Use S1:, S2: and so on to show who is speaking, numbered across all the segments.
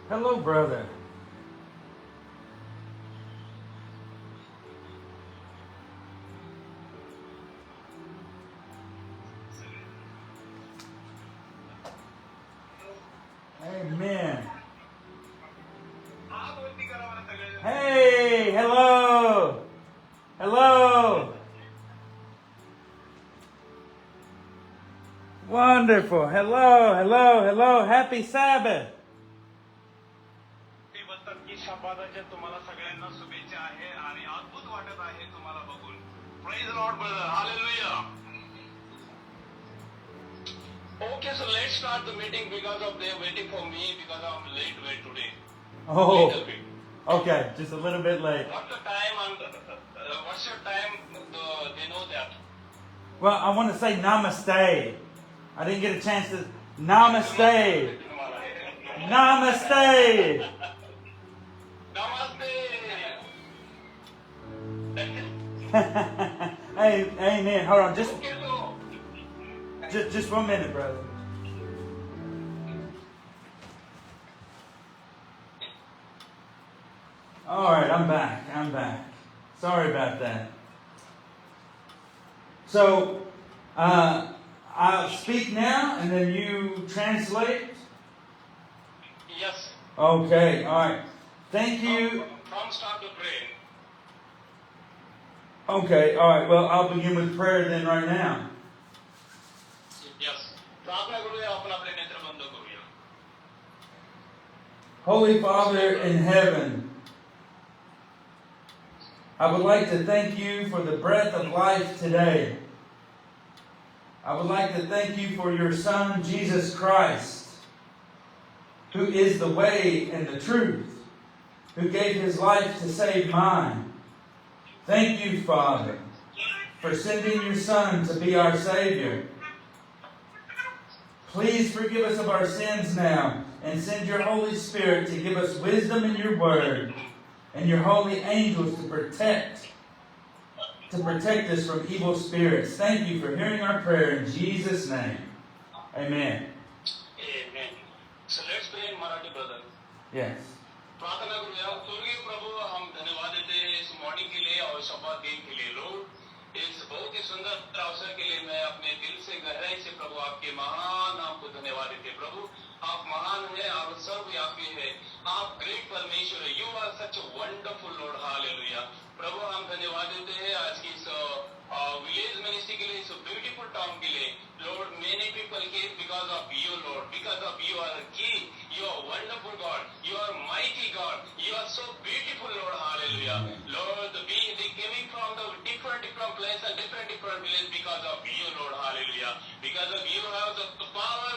S1: Hello, brother. Amen. Hey, hello. Hello. Wonderful. Hello, hello, hello. Happy Sabbath.
S2: ते म्हणतात की शब्दाच्या तुम्हाला सगळ्यांना शुभेच्छा आहे आणि अद्भुत वाटत आहे तुम्हाला बघून. Praise the Lord, brother. Hallelujah. Okay, so let's start the meeting because of they waiting for me because I'm late today.
S1: Oh,
S2: Little bit.
S1: okay. Just a little bit late.
S2: What's the time and what's your time? They know that.
S1: Well, I want to say namaste. I didn't get a chance to. Namaste. Namaste.
S2: Namaste.
S1: Hey, amen. Hold on,
S2: Okay, so
S1: just 1 minute, brother. All right, I'm back. I'm back. Sorry about that. So, I'll speak now, and then you translate.
S2: yes.
S1: Okay. All right. Thank you.
S2: From start to pray.
S1: Okay. All right. Well, I'll begin with prayer then right now.
S2: Yes. प्रार्थना करूया आपण आपले नेत्र बंद करूया.
S1: Holy Father in heaven, I would like to thank you for the breath of life today. I would like to thank you for your Son, Jesus Christ, who is the way and the truth, who gave his life to save mine. Thank you, Father, for sending your Son to be our Savior. Please forgive us of our sins now and send your Holy Spirit to give us wisdom in your word and your holy angels to protect us from evil spirits. Thank you for hearing our prayer in Jesus' name. Amen.
S2: Amen. So let's pray in Marathi, brother.
S1: Yes.
S2: प्रार्थना करूया. स्वर्गीय प्रभु, हम धन्यवाद देते हैं इस morning के लिए और शब्द दिन के लिए. लॉर्ड, इस बहुत ही सुंदर अवसर के लिए मैं अपने दिल से गहराई से प्रभु आपके महान नाम को धन्यवाद देते हैं. प्रभु, आप महान हैं और सर्वव्यापी है. आप ग्रेट परमेश्वर है. You are such a wonderful lord. Hallelujah. प्रभु, हम धन्यवाद देते हैं आज की इस विलेज मिनिस्ट्री के लिए, इस ब्यूटीफुल टाउन के लिए. Lord, many people came because of you. Lord, because of you are king. You are wonderful God. You are mighty God. You are so beautiful, Lord. Hallelujah. Lord, they coming from the different places and different villages because of you, Lord. Hallelujah. Because of you have the power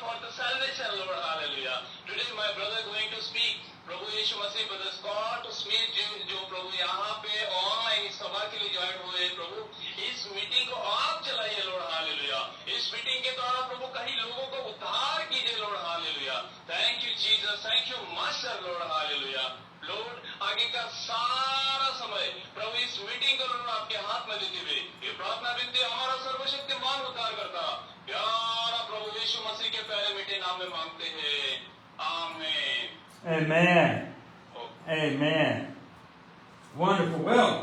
S2: for the salvation, Lord. Hallelujah. Today my brother going to speak. प्रभु यीशु मसीह brother Scott Smith जो प्रभु यहाँ पे online इस सभा के लिए ज्वाइन हुए. प्रभु, इस मीटिंग को आप चलाइए, लॉर्ड. हालेलुया. इस मीटिंग के द्वारा प्रभु कहीं लोगों को उद्धार कीजिए, Lord. Hallelujah. Thank you Jesus. Thank you master, Lord. Hallelujah. Lord, आगे का सारा समय प्रभु इस मीटिंग को लॉर्ड आपके हाथ में देते हुए ये प्रार्थना विनती हमारा सर्वशक्तिमान उद्धार करता प्यारा प्रभु यीशु मसीह के प्यारे मीठे नाम में मांगते हैं. आमीन.
S1: Amen. Amen. Wonderful. Well,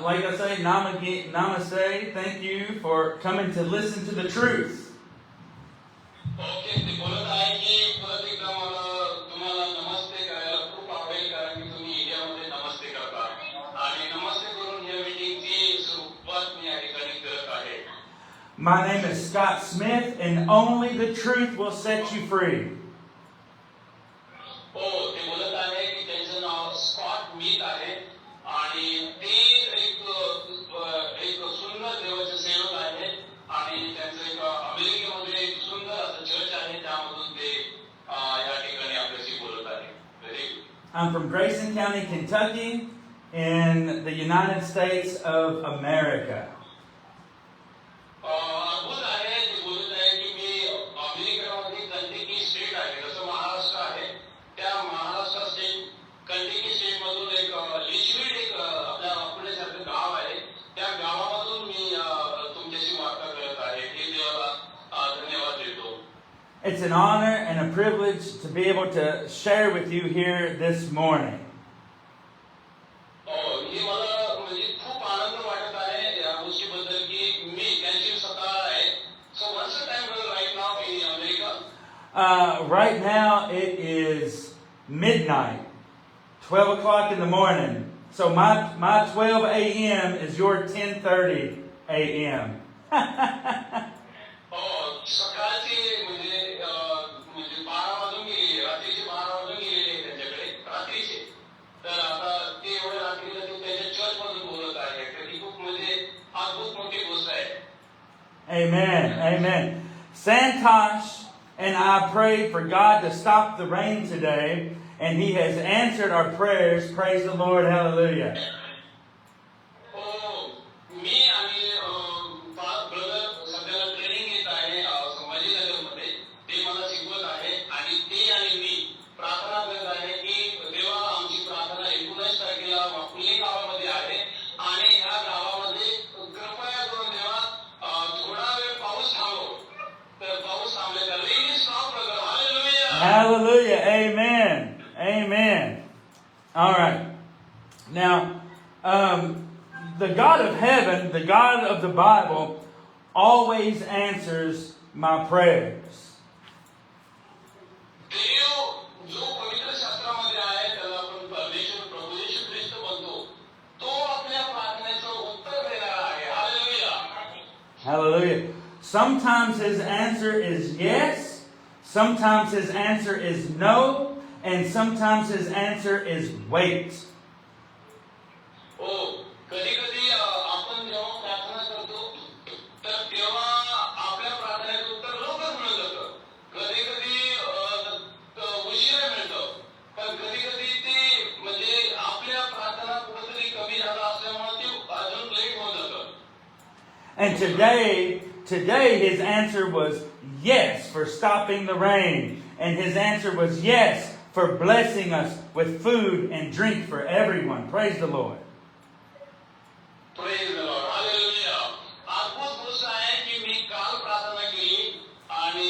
S1: like I say, namaste. Thank you for coming to listen to the truth.
S2: Okay, ते बोलत आहे की परत एकदा मला तुम्हाला नमस्ते करायला खूप आवडेल कारण की तुम्ही इंडियामध्ये नमस्ते करता आणि नमस्ते करून या मीटिंगची सुरुवात मी या ठिकाणी करत आहे.
S1: My name is Scott Smith, and only the truth will set you free.
S2: हो, ते बोलत आहे की त्यांचं नाव स्कॉट स्मिथ आहे आणि ते एक सुंदर देवाचे सेवक आहे आणि त्यांचं एक अमेरिकेमध्ये एक सुंदर असं चर्च आहे त्यामधून ते या ठिकाणी आपल्याशी बोलत आहे. Very good.
S1: I'm from Grayson County, Kentucky, in the United States of America.
S2: अद्भुत आहे. ते बोलत आहे की मी अमेरिकेमध्ये कंटेकी स्टेट आहे जसं महाराष्ट्र आहे त्या महाराष्ट्र स्टेट कंटेकी स्टेट मधून एक लिशवीड एक आपल्या पुण्यासारखं गाव आहे त्या गावामधून मी तुमच्याशी वार्ता करत आहे. हे देवाला धन्यवाद देतो.
S1: it's an honor and a privilege to be able to share with you here this morning.
S2: हे मला म्हणजे खूप आनंद वाटत आहे या गोष्टीबद्दल की मी त्यांची सकाळ आहे. So what's the time right now in America?
S1: Right now it is midnight, 12 o'clock in the morning. So my 12 a.m. is your 10:30 a.m.
S2: सकाळचे म्हणजे 12 वाजून गेलेले, रात्रीचे 12 वाजून गेलेले त्यांच्याकडे रात्रीचे. तर आता ते एवढ्या रात्रीला ते त्यांच्या चर्च मधून बोलत आहे. तर ही खूप म्हणजे अद्भुत मोठी गोष्ट आहे.
S1: Amen. Amen. Santosh and I prayed for God to stop the rain today, and He has answered our prayers. Praise the Lord. Hallelujah.
S2: मी आणि ब्रदर सध्याला ट्रेनिंग घेत आहे संभाजीनगरमध्ये. ते मला शिकवत आहे आणि ते आणि मी प्रार्थना करत आहे की देवा आमची प्रार्थना 19 तारखेला वाकुली गावामध्ये आहे आणि ह्या गावामध्ये कृपया करून देवा थोडा वेळ पाऊस थांबव. तर पाऊस थांबले तर rain is stop brother. Hallelujah.
S1: Hallelujah. Amen. Amen. All right. Now, the God of heaven, the God of the Bible, always answers my prayers.
S2: देव जो पवित्र शास्त्रामध्ये आहे त्याला आपण परमेश्वर प्रभू येशू ख्रिस्त म्हणतो. तो आपल्या प्रार्थनेचं उत्तर देणारा आहे. Hallelujah.
S1: Hallelujah. Sometimes His answer is yes, sometimes His answer is no, and sometimes His answer is wait.
S2: कधी कधी आपण जेव्हा प्रार्थना करतो तर तेव्हा आपल्या प्रार्थनेचं उत्तर लवकर मिळून जातं. कधी कधी उशिरा मिळतं. पण कधी कधी ते म्हणजे आपल्या प्रार्थना कुठेतरी कमी झाला असल्यामुळे ते अजून लेट होऊन जातं.
S1: And today His answer was yes for stopping the rain. And His answer was yes for blessing us with food and drink for everyone. Praise the Lord.
S2: Praise the Lord. Hallelujah. अद्भुत गोष्ट आहे की मी काल प्रार्थना केली आणि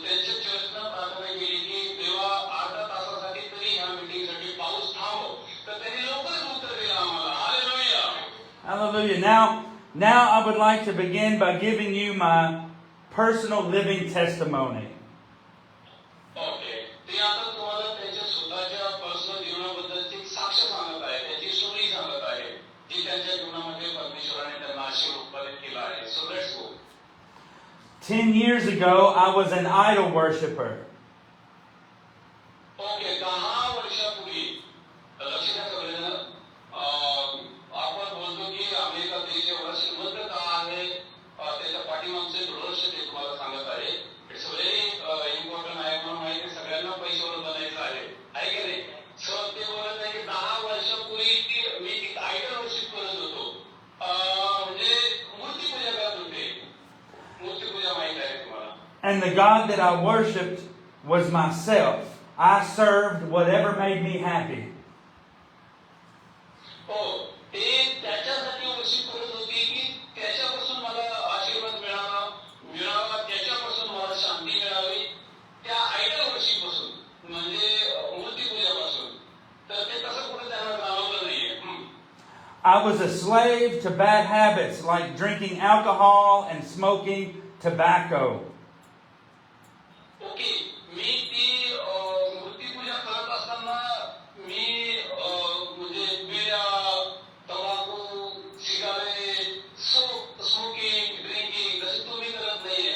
S2: त्यांच्या चर्चनं प्रार्थना केली की देवा अर्धा तासासाठी तरी ह्या मीटिंगसाठी पाऊस थांबव. तर त्यांनी लवकरच उत्तर दिलं आम्हाला. Hallelujah.
S1: Hallelujah. Now I would like to begin by giving you my personal living testimony.
S2: Okay. ते आता तुम्हाला त्यांच्या स्वतःच्या पर्सनल जीवनाबद्दलची साक्ष सांगत आहे. त्याची स्टोरी सांगत आहे. जी त्यांच्या जीवनामध्ये परमेश्वराने त्यांना आशीर्वाद केला आहे. So let's go.
S1: 10 years ago, I was an idol worshiper.
S2: Okay. 10 वर्षापूर्वी लक्ष द्या सगळेजण. आपण बोलतो की अमेरिका देश एवढा श्रीमंत का आहे त्याच्या पाठीमागचे रहस्य ते तुम्हाला सांगत आहे. इट्स व्हेरी इम्पॉर्टंट आहे. म्हणून माहिती सगळ्यांना पैशावर बनायचं आहे. आहे की नाही? सो ते बोलत आहे की 10 वर्षापूर्वी मी एक आयडल वर्शिप करत होतो. म्हणजे मूर्तीपूजा करत होते. मूर्तीपूजा माहित आहे तुम्हाला.
S1: And the God that I worshipped was myself. I served whatever made me happy.
S2: ते त्याच्यासाठी वर्शिप करत होते की त्याच्यापासून मला आशीर्वाद मिळावा, त्याच्यापासून मला शांती मिळावी. त्या आयडल वर्शिप पासून म्हणजे मूर्तीपूजापासून. तर ते तसं कुठे त्यांना जाणवलं नाहीये.
S1: I was a slave to bad habits like drinking alcohol and smoking tobacco.
S2: Okay. मी ती मूर्तीपूजा करत असताना मी म्हणजे बिड्या, तंबाखू, सिगारेट, स्मोकिंग, ड्रिंकिंग जसे तुम्ही करत नाहीये.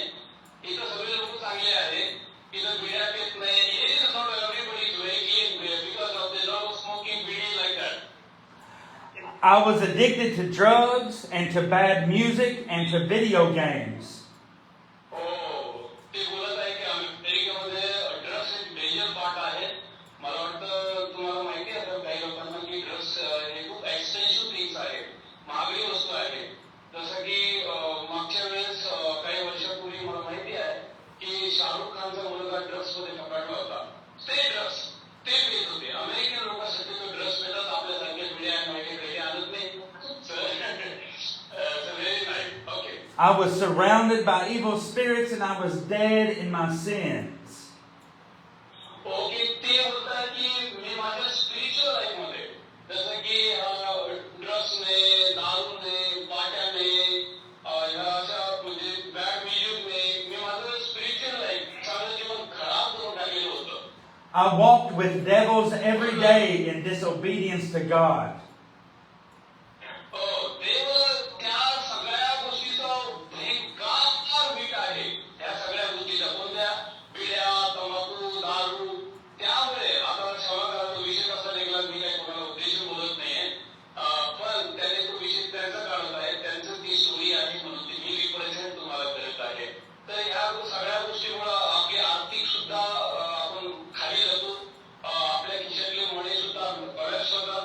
S2: इथं सगळे लोक चांगले आहेत. इथं बिड्या पेत नाही. It is not everybody is very clean because of the love of smoking bidi like that.
S1: I was addicted to drugs and to bad music and to video games.
S2: ते बोलत आहे की अमेरिकेमध्ये ड्रग्स एक मेजर पार्ट आहे. मला वाटतं तुम्हाला माहिती आहे काही लोकांना की ड्रग्स हे खूप एक्सपेन्सिव्ह थिंग्स आहे. महागडी वस्तू आहे. जसं की मागच्या वेळेस काही वर्षापूर्वी मला माहिती आहे की शाहरुख खानचा मुलगा ड्रग्स मध्ये पकडला होता. ते ड्रग्स ते पेत होते. अमेरिकन लोकांसाठी तो ड्रग्स पेतात. आपल्यासारख्या पिढ्या माहिती आणत नाही. Very nice. Okay.
S1: I was surrounded by evil spirits and I was dead in my sins.
S2: Okay ते बोलतात की मी माझ्या स्पिरिच्युअल लाईफ मध्ये जसं की ड्रग्सने, दारूने, पाट्याने, ह्या अशा म्हणजे बॅड म्युझिकने मी माझं स्पिरिच्युअल लाईफ चांगलं जीवन खराब करून टाकलेलं होतं.
S1: I walked with devils every day in disobedience to God.
S2: देव त्या सगळ्या गोष्टीचा भयंकर मीठ आहे. त्या सगळ्या गोष्टीचा कोणत्या बिड्या, तंबाखू, दारू. त्यामुळे आता क्षमा करा तो विषय कसा निघाला मी काही कोणाला उद्देशून बोलत नाहीये. पण त्याने तो विषय त्यांचा काढत आहे. त्यांचं ती स्टोरी आहे म्हणून ती मी रिप्रेझेंट तुम्हाला करत आहे. तर ह्या सगळ्या गोष्टीमुळे आपली आर्थिक सुद्धा आपण खाली जातो. आपल्या खिशातले मणी सुद्धा बऱ्याच होतात.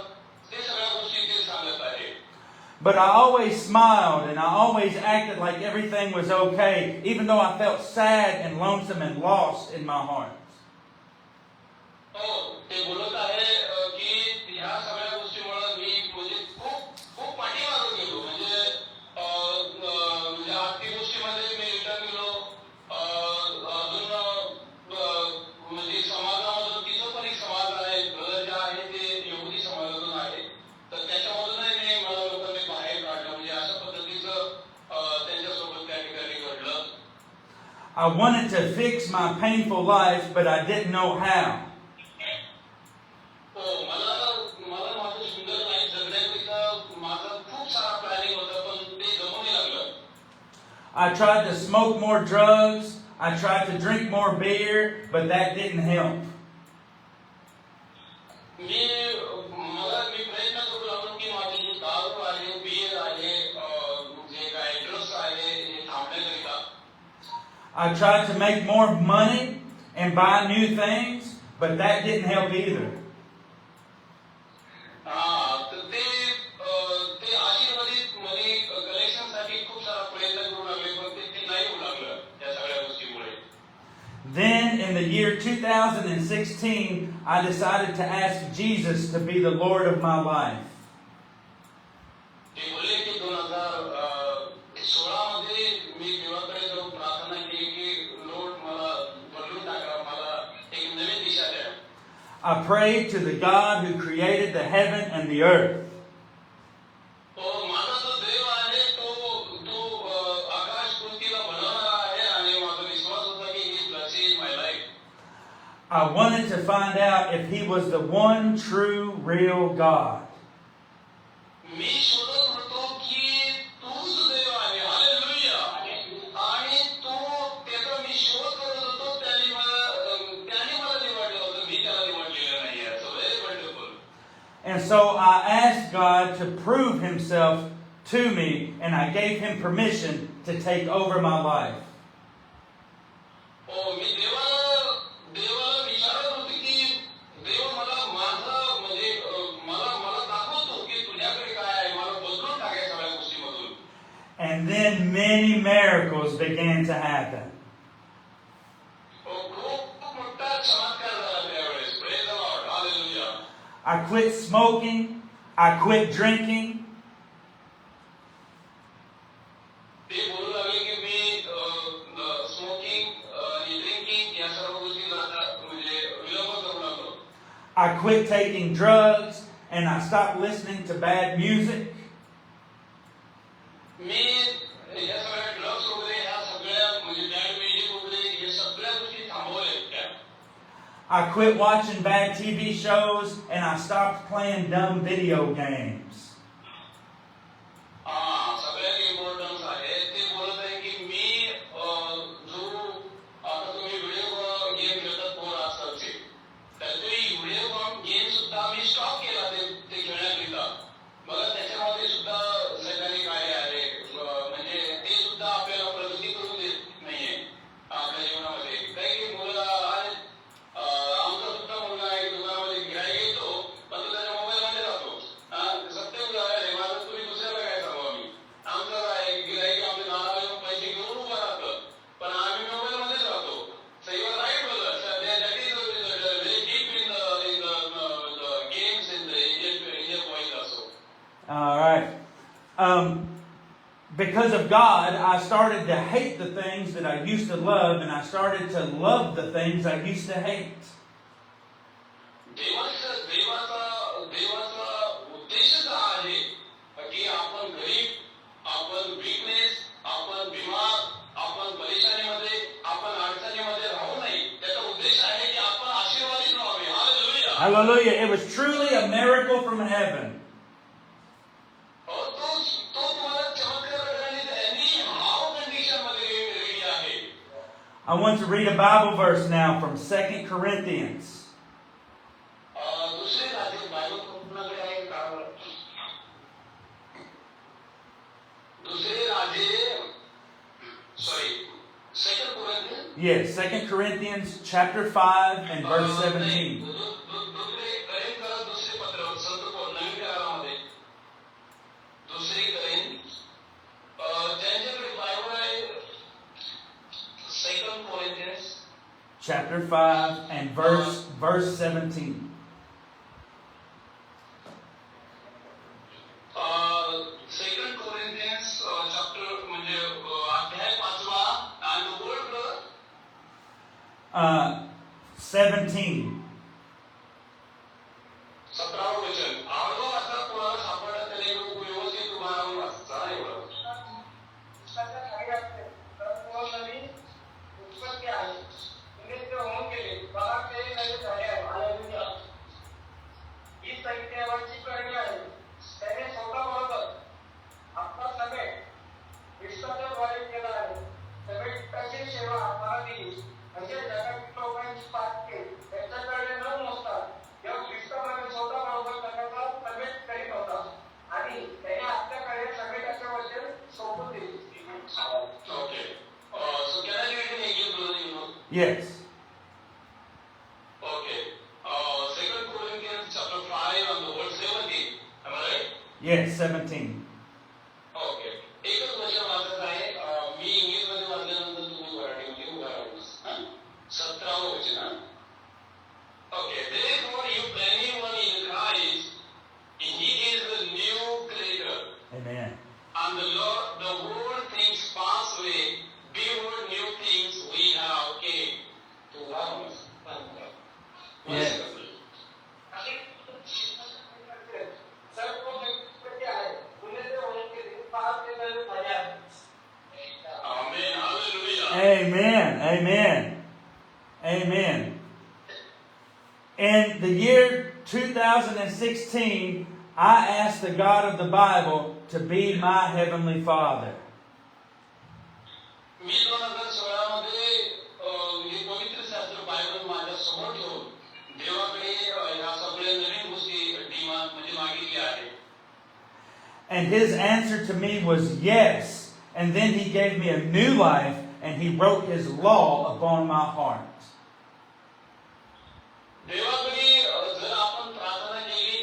S2: ते सगळ्या गोष्टी ते सांगत आहे.
S1: But I always smiled and I always acted like everything was okay, even though I felt sad and lonesome and lost in my heart.
S2: ते बोलत आहे की ह्या सगळ्या गोष्टीमुळे मी म्हणजे खूप पाठीमागे गेलो. म्हणजे आर्थिक गोष्टीमध्ये मी रिटर्न गेलो. अजून म्हणजे समाजामधून तिथं पण एक समाज आहे, ब्रदर जे आहे ते यहुदी समाजातून आहे. तर त्याच्यामधूनही मी मला लोकांनी बाहेर काढलं. म्हणजे अशा पद्धतीचं त्यांच्यासोबत त्या ठिकाणी घडलं.
S1: I wanted to fix my painful life, but I didn't know how.
S2: मला माझं सुंदर लाईफ जगण्याकरिता माझा खूप सारा प्लॅनिंग होता पण ते जमू नाही लागलं.
S1: I tried to smoke more drugs. I tried to drink more beer, but that didn't help.
S2: मी प्रयत्न करू लागलो की माझी जी दारू आहे, बियर आहे, जे काय ड्रग्स आहे हे थांबण्याकरिता.
S1: I tried to make more money and buy new things, but that didn't help either.
S2: तर ते आशीर्वादित मनी कलेक्शनसाठी खूप सारा प्रयत्न करू लागले पण ते नाही होऊ लागलं त्या सगळ्या गोष्टीमुळे.
S1: Then in the year 2016, I decided to ask Jesus to be the Lord of my life.
S2: ते बोलले की 2016 मध्ये मी देवाकडे जाऊन प्रार्थना केली की लॉर्ड मला बदलून टाका, मला एक नवीन दिशा द्या.
S1: I prayed to the God who created the heaven and the earth.
S2: माझा जो देव आहे तो आकाश पृथ्वीला बनवणारा आहे आणि माझा विश्वास होता की he blesses my life.
S1: I wanted to find out if he was the one true, real God.
S2: मी शोधत होतो की तूच देव आहे. हालेलुया. आणि तो त्याचा मी शोध करत होतो. त्याने मला निवडलं होतं. मी त्याला निवडलेलं नाही. It's very wonderful.
S1: And so I asked God to prove himself to me, and I gave him permission to take over my life.
S2: मी देवाला विचारत होते की देव मला माझं म्हणजे मला दाखवतो की तुझ्याकडे काय आहे. मला बदलून टाकाय सगळ्या गोष्टीमधून.
S1: And then many miracles began to happen.
S2: खूप मोठा चमत्कार झाला त्यावेळेस. Praise the Lord. Hallelujah.
S1: I quit smoking. I quit drinking.
S2: ते बोलू लागले की मी स्मोकिंग आणि ड्रिंकिंग या सर्व गोष्टीला म्हणजे विलंब करू लागलो.
S1: I quit taking drugs, and I stopped listening to bad music.
S2: मी या सगळ्या ड्रग्स वगैरे ह्या सगळ्या म्हणजे बॅड म्युझिक वगैरे हे सगळ्या गोष्टी थांबवल्या.
S1: I quit watching bad TV shows, and I stopped playing dumb video games.
S2: सगळ्यात इम्पॉर्टन्स आहे ते बोलत आहे की मी जो आता तुम्ही व्हिडिओ गेम खेळतात पोर आजकालचे तर ते व्हिडिओ गेम सुद्धा मी स्टॉप केला ते खेळण्याकरिता. बघा त्याच्यामध्ये सुद्धा सैतानी कार्य आहे. म्हणजे ते सुद्धा आपल्याला प्रगती करून देत नाहीये आपल्या जीवनामध्ये. काही मुलं आहेत. आमचा सुद्धा मुलगा आहे दुकानामध्ये गिराईक येतो पण तो त्याच्या मोबाईलमध्ये राहतो. सत्य उदाहरण आहे माझं. तुम्ही दुसऱ्याला काय सांगू आम्ही. आमचं काय गिराईक आमच्या दारावर येऊन पैसे घेऊन उभं राहतं पण आम्ही मोबाईलमध्येच राहतो. So you are right, brother. So that is very deep in the games in the Indian boys also.
S1: All right. because of God, I started to hate the things that I used to love, and I started to love the things I used to hate.
S2: देवाचा उद्देशच हा आहे की आपण गरीब, आपण weakness, आपण बिमार, आपण परेशानीमध्ये, आपण अडचणीमध्ये राहू नये. त्याचा उद्देश आहे की आपण आशीर्वादित व्हावे. Hallelujah.
S1: Hallelujah. It was truly a miracle from heaven. I want to read a Bible verse now from 2 Corinthians. Yes, 2 Corinthians chapter 5 and verse 17. Chapter 5 and verse 17.
S2: Second Corinthians chapter म्हणजे अध्याय 5 and the word
S1: 17.
S2: 17 वचन. आडवा वाचता कोणाला सापडत त्याने व्यवस्थित उभा राहून वाचता एवढं. उत्पत्ती आहे. ते होऊन गेले. बघा ते नवीन झाले आहे. हालेलुया. ही संख्येवरची करणी आहे. त्याने स्वतःबरोबर आपला समेट विश्वाच्या द्वारे केला आहे. समेटाची सेवा आम्हाला दिली. म्हणजे जगातील लोकांची पातळी त्यांच्याकडे न मोजता या विश्वामध्ये स्वतःबरोबर करण्याचा समेट करीत होता. आणि त्याने आपल्याकडे समेटाच्या वचन सोपवून दिली. Okay. So can I read in English, brother? You know?
S1: Yes.
S2: Okay. 2 Corinthians chapter 5 and the verse 17. Am I right?
S1: Yes, 17.
S2: Okay. एकच वचन वाचत आहे. मी इंग्लिश मध्ये वाचल्यानंतर तुम्ही मराठीमध्ये उभा राहा. 17 वचन. Okay. Therefore, you anyone in Christ, he is the new creator.
S1: Amen.
S2: And the old things pass away. Behold, new things we have came to learn.
S1: Yes.
S2: Amen. Hallelujah.
S1: Amen. Amen. Amen. In the year 2016, I asked the God of the Bible to be my Heavenly Father.
S2: मी 2016 मध्ये हे पवित्र शास्त्र Bible माझ्या समोर ठेवून देवाकडे या सगळ्या नवीन गोष्टी डिमांड म्हणजे मागितल्या आहेत.
S1: And his answer to me was yes. And then he gave me a new life and he wrote his law upon my heart.
S2: देवाकडे जर आपण प्रार्थना केली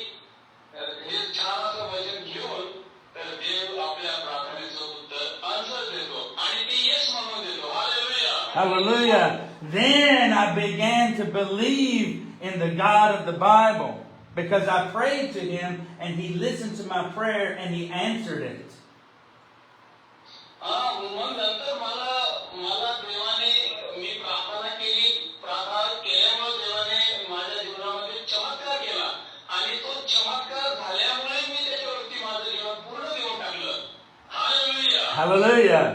S2: हे छान असं वचन घेऊन तर देव आपल्या प्रार्थनेचं उत्तर आन्सर देतो आणि ते येस म्हणून देतो. Hallelujah.
S1: Hallelujah. Then I began to believe in the God of the Bible because I prayed to him and he listened to my prayer and he answered it.
S2: मग नंतर मला देवाने मी प्रार्थना केली. प्रार्थना केल्यामुळे देवाने माझ्या जीवनामध्ये चमत्कार केला आणि तो चमत्कार झाल्यामुळे मी त्याच्यावरती माझं जीवन पूर्ण देऊन टाकलं. Hallelujah.
S1: Hallelujah.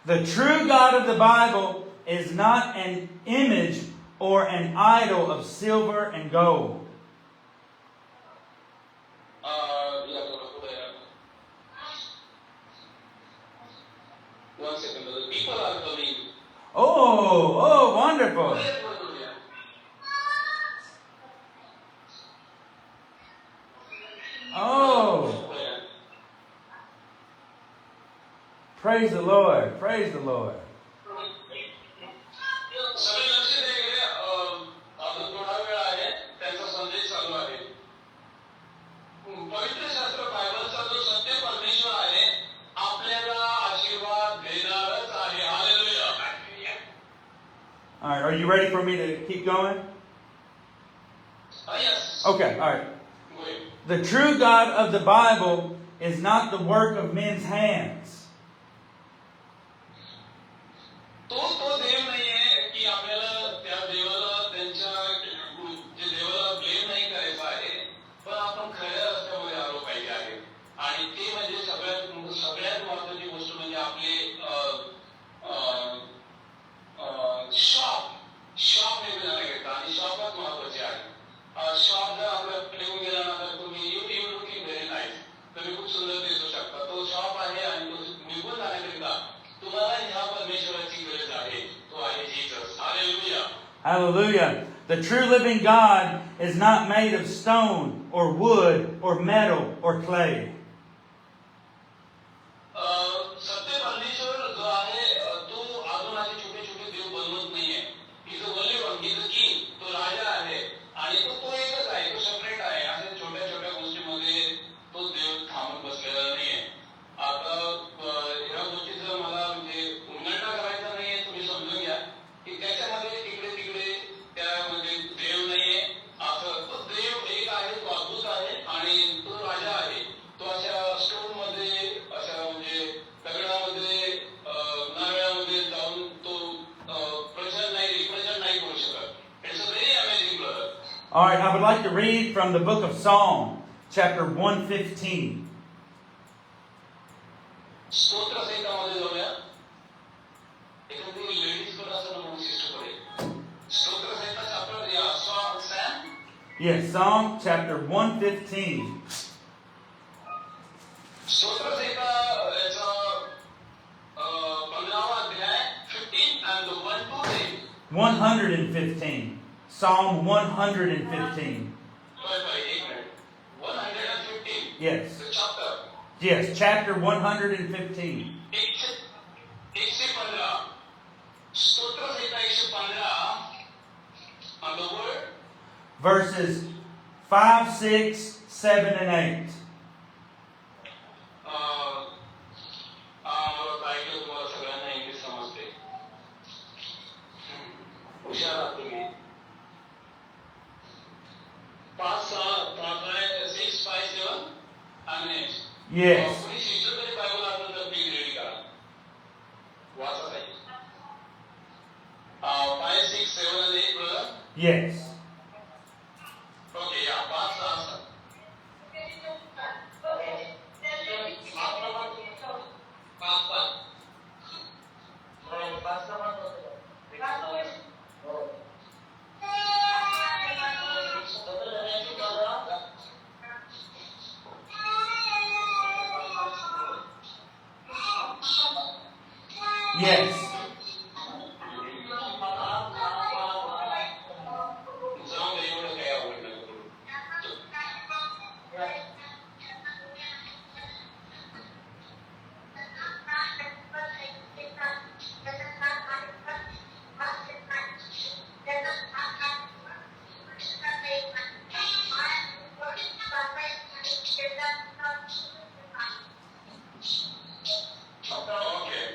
S1: The true God of the Bible is not an image or an idol of silver and gold.
S2: One second, brother. People are coming.
S1: Oh, wonderful. Oh, praise the Lord. Praise the Lord.
S2: सगळे लक्ष द्या. अजून थोडा वेळ आहे. त्यांचा संदेश चालू आहे. पवित्र शास्त्र बायबलचा जो सत्य परमेश्वर आहे आपल्याला आशीर्वाद देणारच आहे. Hallelujah.
S1: All right, are you ready for me to keep going?
S2: Yes.
S1: Okay, all right.
S2: Go ahead.
S1: The true God of the Bible is not the work of men's hands.
S2: तो देव नाही आहे की आपल्याला त्या देवाला त्यांच्या जे देवाला ब्लेम नाही करायचं आहे, पण आपण खऱ्या रस्त्यामध्ये आलो पाहिजे आहे. आणि ते म्हणजे सगळ्यात महत्वाची गोष्ट म्हणजे आपले शॉप निघून घेता आणि शॉपच महत्वाचे आहे. शॉप जर आपल्याला निघून गेला ना तर तुम्ही यू लुकिंग व्हेरी नाईस, तुम्ही खूप सुंदर दिसू शकता. तो शॉप आहे आणि तो निघून जाण्याकरिता तुम्हाला ह्या परमेश्वराची गरज आहे. तो आहे Jesus. Hallelujah.
S1: Hallelujah. The true living God is not made of stone or wood or metal or clay.
S2: सत्य परमेश्वर जो आहे तो अजून असे छोटे छोटे देव बनवत नाहीये. He's the only one, he's the king. तो राजा आहे आणि तो एकच आहे, तो सेपरेट आहे. अशा छोट्या छोट्या गोष्टीमध्ये तो देव थांबून बसलेला नाहीये. आता ह्या गोष्टीचं मला म्हणजे उल्लंघन करायचं नाहीये. तुम्ही समजून घ्या की त्याच्यामध्ये तिकडे तिकडे त्यामध्ये देव नाहीये. असं तो देव एक आहे, तो अद्भुत आहे आणि तो राजा आहे. तो अशा स्टोन मध्ये अशा म्हणजे दगडामध्ये नारळामध्ये जाऊन तो रिप्रेझेंट नाही करू शकत. It's a very amazing brother.
S1: All right, I would like to read from the book of Psalm, chapter 115.
S2: स्तोत्र संहितामध्ये जाऊया. एखादी लेडीज कडे असं म्हणून सिस्टर कडे स्तोत्र संहिता चॅप्टर या सॅम.
S1: Yes, Psalm chapter 115.
S2: स्तोत्र संहिता याचा 15वा अध्याय 15 and the 1 to 10.
S1: 115. Psalm 115.
S2: Sorry, 115.
S1: Yes.
S2: The chapter.
S1: Yes, chapter 115.
S2: 115. स्तोत्र संहिता 115 and the word.
S1: Verses 5, 6, 7, and 8. Yes. Yes.
S2: Okay, yeah, pass.
S1: Yes.
S2: Okay.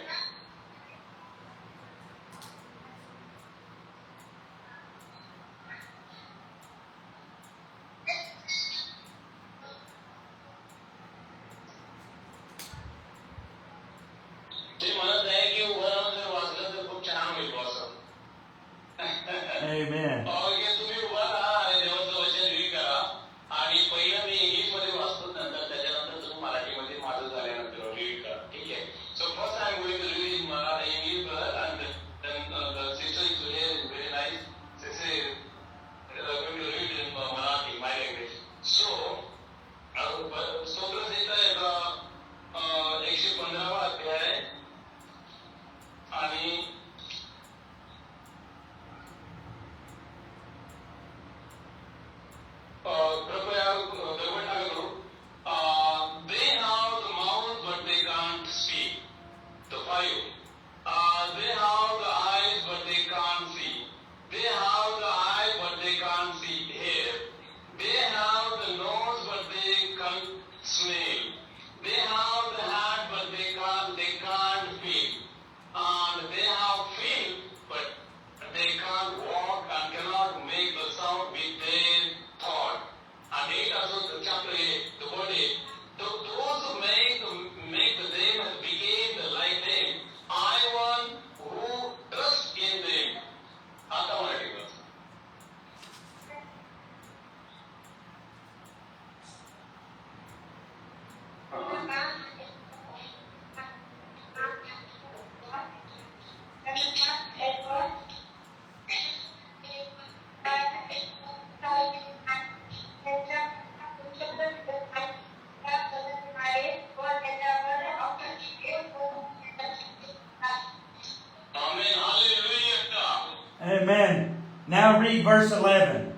S1: Now read verse 11.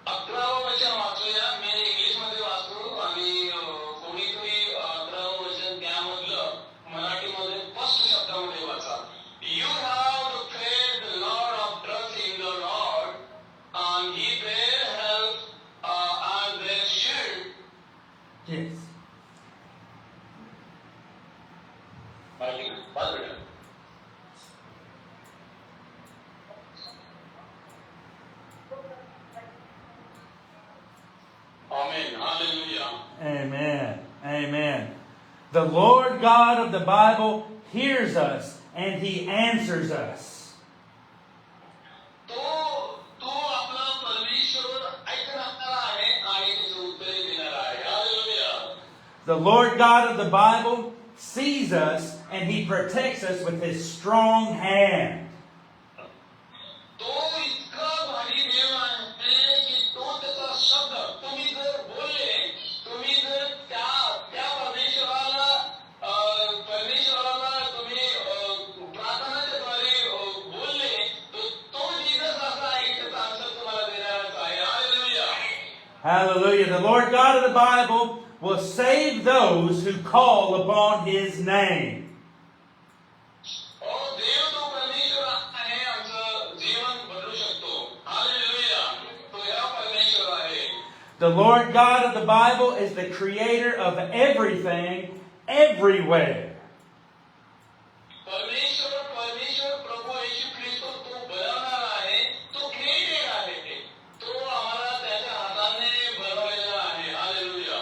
S2: 11व वचन वाचूया. मी इंग्लिशमध्ये वाचतो आणि कोणीतरी 11व वचन त्यामधलं मराठीमध्ये स्पष्ट शब्दामध्ये वाचा. You have to pray the Lord of trust in the Lord, and He bear help and their shield.
S1: Yes.
S2: Amen. Hallelujah.
S1: Amen. Amen. The Lord God of the Bible hears us and He answers us.
S2: तो आपला परमेश्वर ऐकणारा आहे आणि त्याची उत्तरे देणारा आहे. Hallelujah.
S1: The Lord God of the Bible sees us and He protects us with His strong hand.
S2: तो इतका भारी देव आहे की तो त्याचा शब्द तुम्ही जर बोलले, तुम्ही जर त्या परमेश्वराला तुम्ही प्रार्थनाच्या द्वारे बोलले, तो जीसस असा आहे की त्याचा आन्सर तुम्हाला देणारच आहे. Hallelujah.
S1: Hallelujah. The Lord God of the Bible will save those who call upon His name.
S2: देव तो परमेश्वर आहे, आमचं जीवन बदलू शकतो. Hallelujah. तो ह्या परमेश्वर आहे.
S1: The Lord God of the Bible is the creator of everything, everywhere.
S2: परमेश्वर प्रभू येशू ख्रिस्त तो बनवणारा आहे, तो क्रिएटर आहे, तो आम्हाला त्याच्या हाताने बनवलेला आहे. Hallelujah.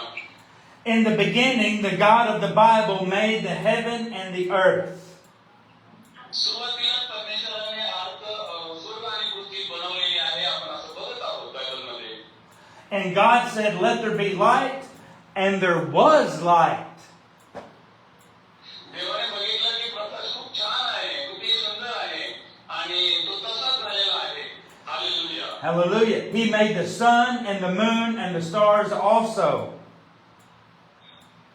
S1: In the beginning, the God of the Bible made the heaven and the earth.
S2: सुरुवातीला परमेश्वराने स्वर्ग आणि पृथ्वी बनवलेली आहे. आपण असं बघत आहोत बायबलमध्ये.
S1: And God said, "Let there be light," and there was light.
S2: देवाने बघितलं की प्रकाश खूप छान आहे, किती सुंदर आहे आणि तो तसाच झालेला आहे. Hallelujah.
S1: Hallelujah. He made the sun and the moon and the stars also.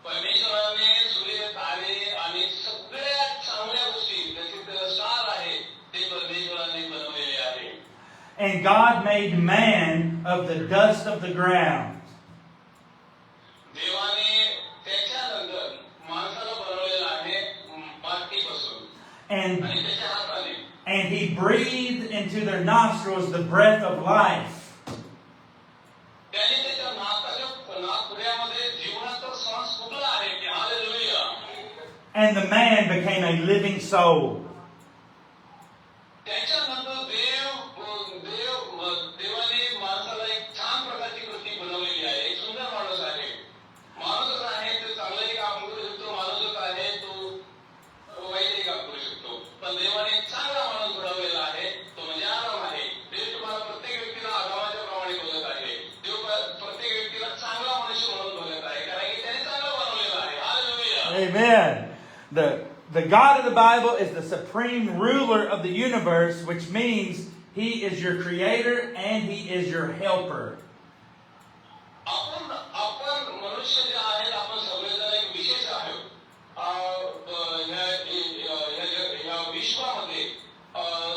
S2: परमेश्वराने सूर्य, तारे आणि सगळ्यात चांगल्या गोष्टी जसे स्टार आहे ते परमेश्वराने बनवलेले आहे.
S1: And God made man of the dust of the ground.
S2: देवाने त्याच्यानंतर माणसाला बनवलेलं आहे मातीपासून
S1: And,
S2: आणि त्याच्या हाताने.
S1: and He breathed into their nostrils the breath of life.
S2: त्याने त्याच्या नाकपुड्यामध्ये जीवनाचा श्वास फुकला आहे की hallelujah.
S1: And the man became a living soul.
S2: त्याच्यानंतर देवाने माणसाला एक छान प्रकारची कृती बनवलेली आहे. एक सुंदर माणूस आहे. माणूसच आहे तो चांगलंही काम करू शकतो, माणूसच आहे तो वाईटही काम करू शकतो. पण देवाने एक चांगला माणूस घडवलेला आहे, तो म्हणजे आदाम आहे. देव तुम्हाला प्रत्येक व्यक्तीला आदामाच्या प्रमाणे बघत आहे. देव प्रत्येक व्यक्तीला चांगला मनुष्य म्हणून बघत आहे, कारण की त्याने चांगलं बनवलेलं आहे. Hallelujah.
S1: Amen. The God of the Bible is the supreme ruler of the universe, which means He is your creator and He is your helper.
S2: आपण मनुष्य जे आहेत, आपण सगळेजण एक विशेष आहोत या विश्वामध्ये.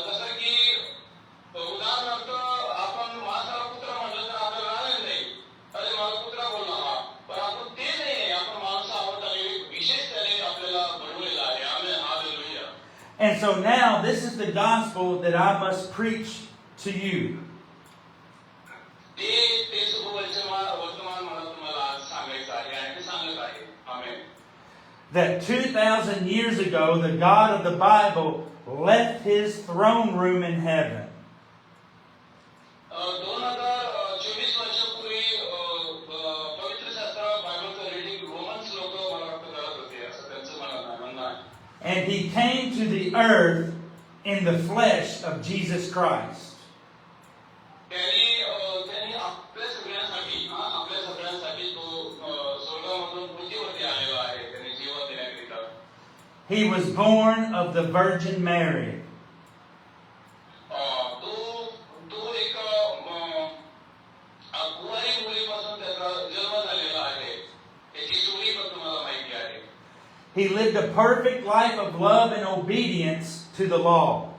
S2: जसं की उदाहरणार्थ आपण माणसाला पुत्र म्हणलं तर आपल्याला रागायला नाही, अरे मला पुत्र बोलला हा, पण आपण ते नाही, आपण माणूस आहोत आणि एक विशेष त्याने आपल्याला बनवलेला आहे. आमेन. Hallelujah.
S1: And so now this is the gospel that I must preach to you.
S2: ते वर्तमान मला तुम्हाला आज सांगायचं आहे आणि ते सांगत आहे. आमेन.
S1: That 2,000 years ago, the God of the Bible left His throne room in heaven.
S2: 2024 वर्षापूर्वी पवित्र शास्त्र बायबलचं रीडिंग रोमन्स लोक मला वाटतं करत होते, असं त्यांचं म्हणणं आहे.
S1: And He came to the earth in the flesh of Jesus Christ.
S2: त्यांनी आपल्या सगळ्यांसाठी तो स्वर्गामधून पृथ्वीवरती आलेला आहे. त्यांनी जीवन देण्याकरिता.
S1: He was born of the Virgin Mary.
S2: तो एक कुवारी मुलीपासून त्याचा जन्म झालेला आहे. त्याची स्टोरी पण तुम्हाला माहिती आहे.
S1: He lived a perfect life of love and obedience to the law.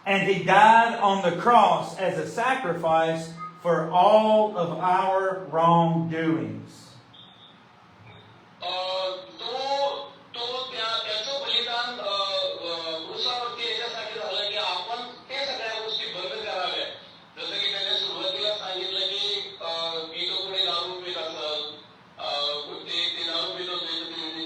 S1: And he died on the cross as a sacrifice for all of our wrongdoings.
S2: त्याचं बलिदान क्रूसावरती याच्यासाठी झालं की आपण ते सगळ्या गोष्टी बंद कराव्या. जसं की त्याने सुरुवातीला सांगितलं की मी जो कोणी दारू पीत असेल ते दारू पीत होते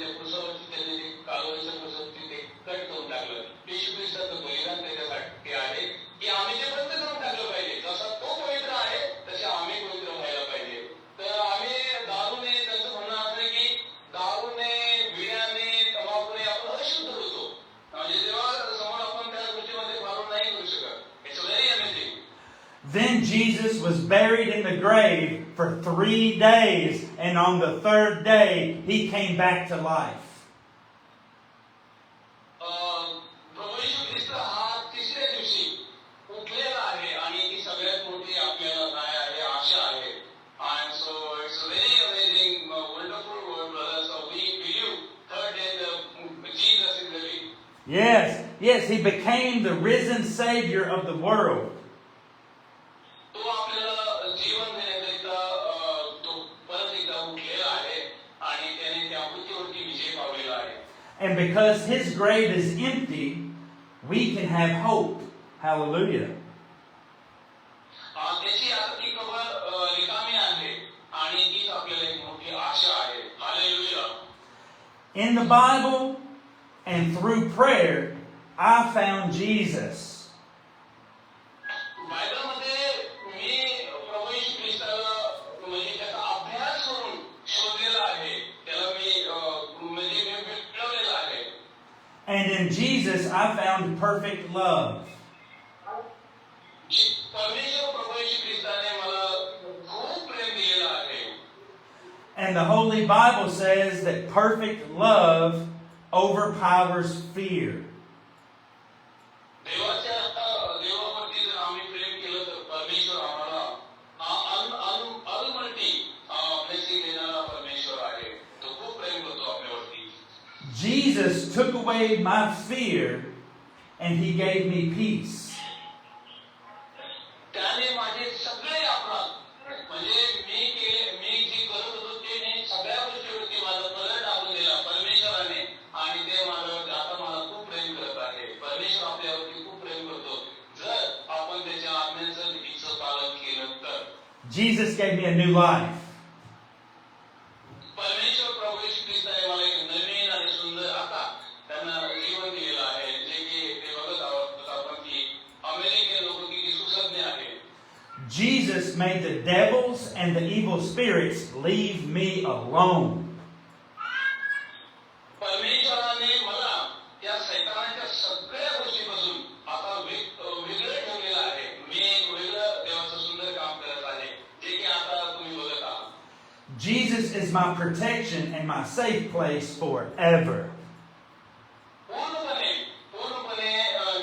S2: त्या क्रूसावरती त्याने ते कालवरीच्या क्रूसावरती ते कट करून टाकलं. येशू ख्रिस्ताचं बलिदान त्याच्यासाठी आहे की आम्ही ते बंद करून टाकलं पाहिजे. जसा तो पवित्र आहे तसे आम्ही पवित्र व्हायला पाहिजे. तर आम्ही दारूने त्यांचं म्हणणं असं आहे की दारूने विड्याने तंबाखूने आपण अशुद्ध होतो. म्हणजे जेव्हा समोर आपण त्या गोष्टीमध्ये फारून नाही करू शकत. It's very amazing.
S1: Then Jesus was buried in the grave for 3 days, and on the 3rd day he came back to life.
S2: प्रभू येशू ख्रिस्त हा तिसऱ्या दिवशी उठलेला आहे आणि ती सगळ्यात मोठी आपल्याला काय आहे आशा आहे. And so it's a very amazing, wonderful word, brother. So we believe third day Jesus is living.
S1: Yes, he became the risen Savior of the world.
S2: तो आपल्याला जीवन देण्याकरिता तो परत एकदा उठलेला आहे आणि त्याने त्या मृत्यूवरती विजय पावलेला आहे.
S1: And because his grave is empty, we can have hope. Hallelujah.
S2: त्याची आता ती कबर रिकामी आहे आणि तीच आपल्याला एक मोठी आशा आहे. Hallelujah.
S1: In the Bible and through prayer, I found Jesus.
S2: बायबलमध्ये मी प्रभू येशू ख्रिस्ताला म्हणजे त्याचा अभ्यास करून शोधलेला आहे. त्याला मी मिळवलेला आहे.
S1: And in Jesus, I found perfect love.
S2: परमेश्वर प्रभू येशू ख्रिस्ताने मला खूप प्रेम दिलेलं आहे.
S1: And the Holy Bible says that perfect love overpowers fear.
S2: देवावरती जर आम्ही प्रेम केलं तर परमेश्वर आम्हाला अनमल्टी ब्लेसिंग देणारा परमेश्वर आहे. तो खूप प्रेम करतो आपल्यावरती.
S1: Jesus took away my fear and he gave me peace.
S2: त्याने माझे सगळे अपराध म्हणजे मी जी करत होतो ते सगळ्या गोष्टीवरती माझा पलट टाकून दिला परमेश्वराने आणि ते आता मला खूप प्रेम करत आहे. परमेश्वर आपल्यावरती खूप प्रेम करतो जर आपण त्याच्या आज्ञांचं विधीचं पालन केलं तर.
S1: Jesus gave me a new life.
S2: परमेश्वर प्रभू येशू ख्रिस्ताने मला एक नवीन आणि सुंदर आता त्यांना जीवन दिलेलं आहे. जे की ते बघत आहोत आपण की अमेरिकन लोक किती सुसज्ञ आहेत.
S1: Jesus made the devils and the evil spirits leave me alone.
S2: परमेश्वराने मला त्या सैतानाच्या सगळ्या गोष्टीपासून आता वेगळं ठेवलेलं आहे. मी एक वेगळं देवाचं सुंदर काम करत आहे जे की आता तुम्ही बघत आहात.
S1: Jesus is my protection and my safe place forever.
S2: पूर्णपणे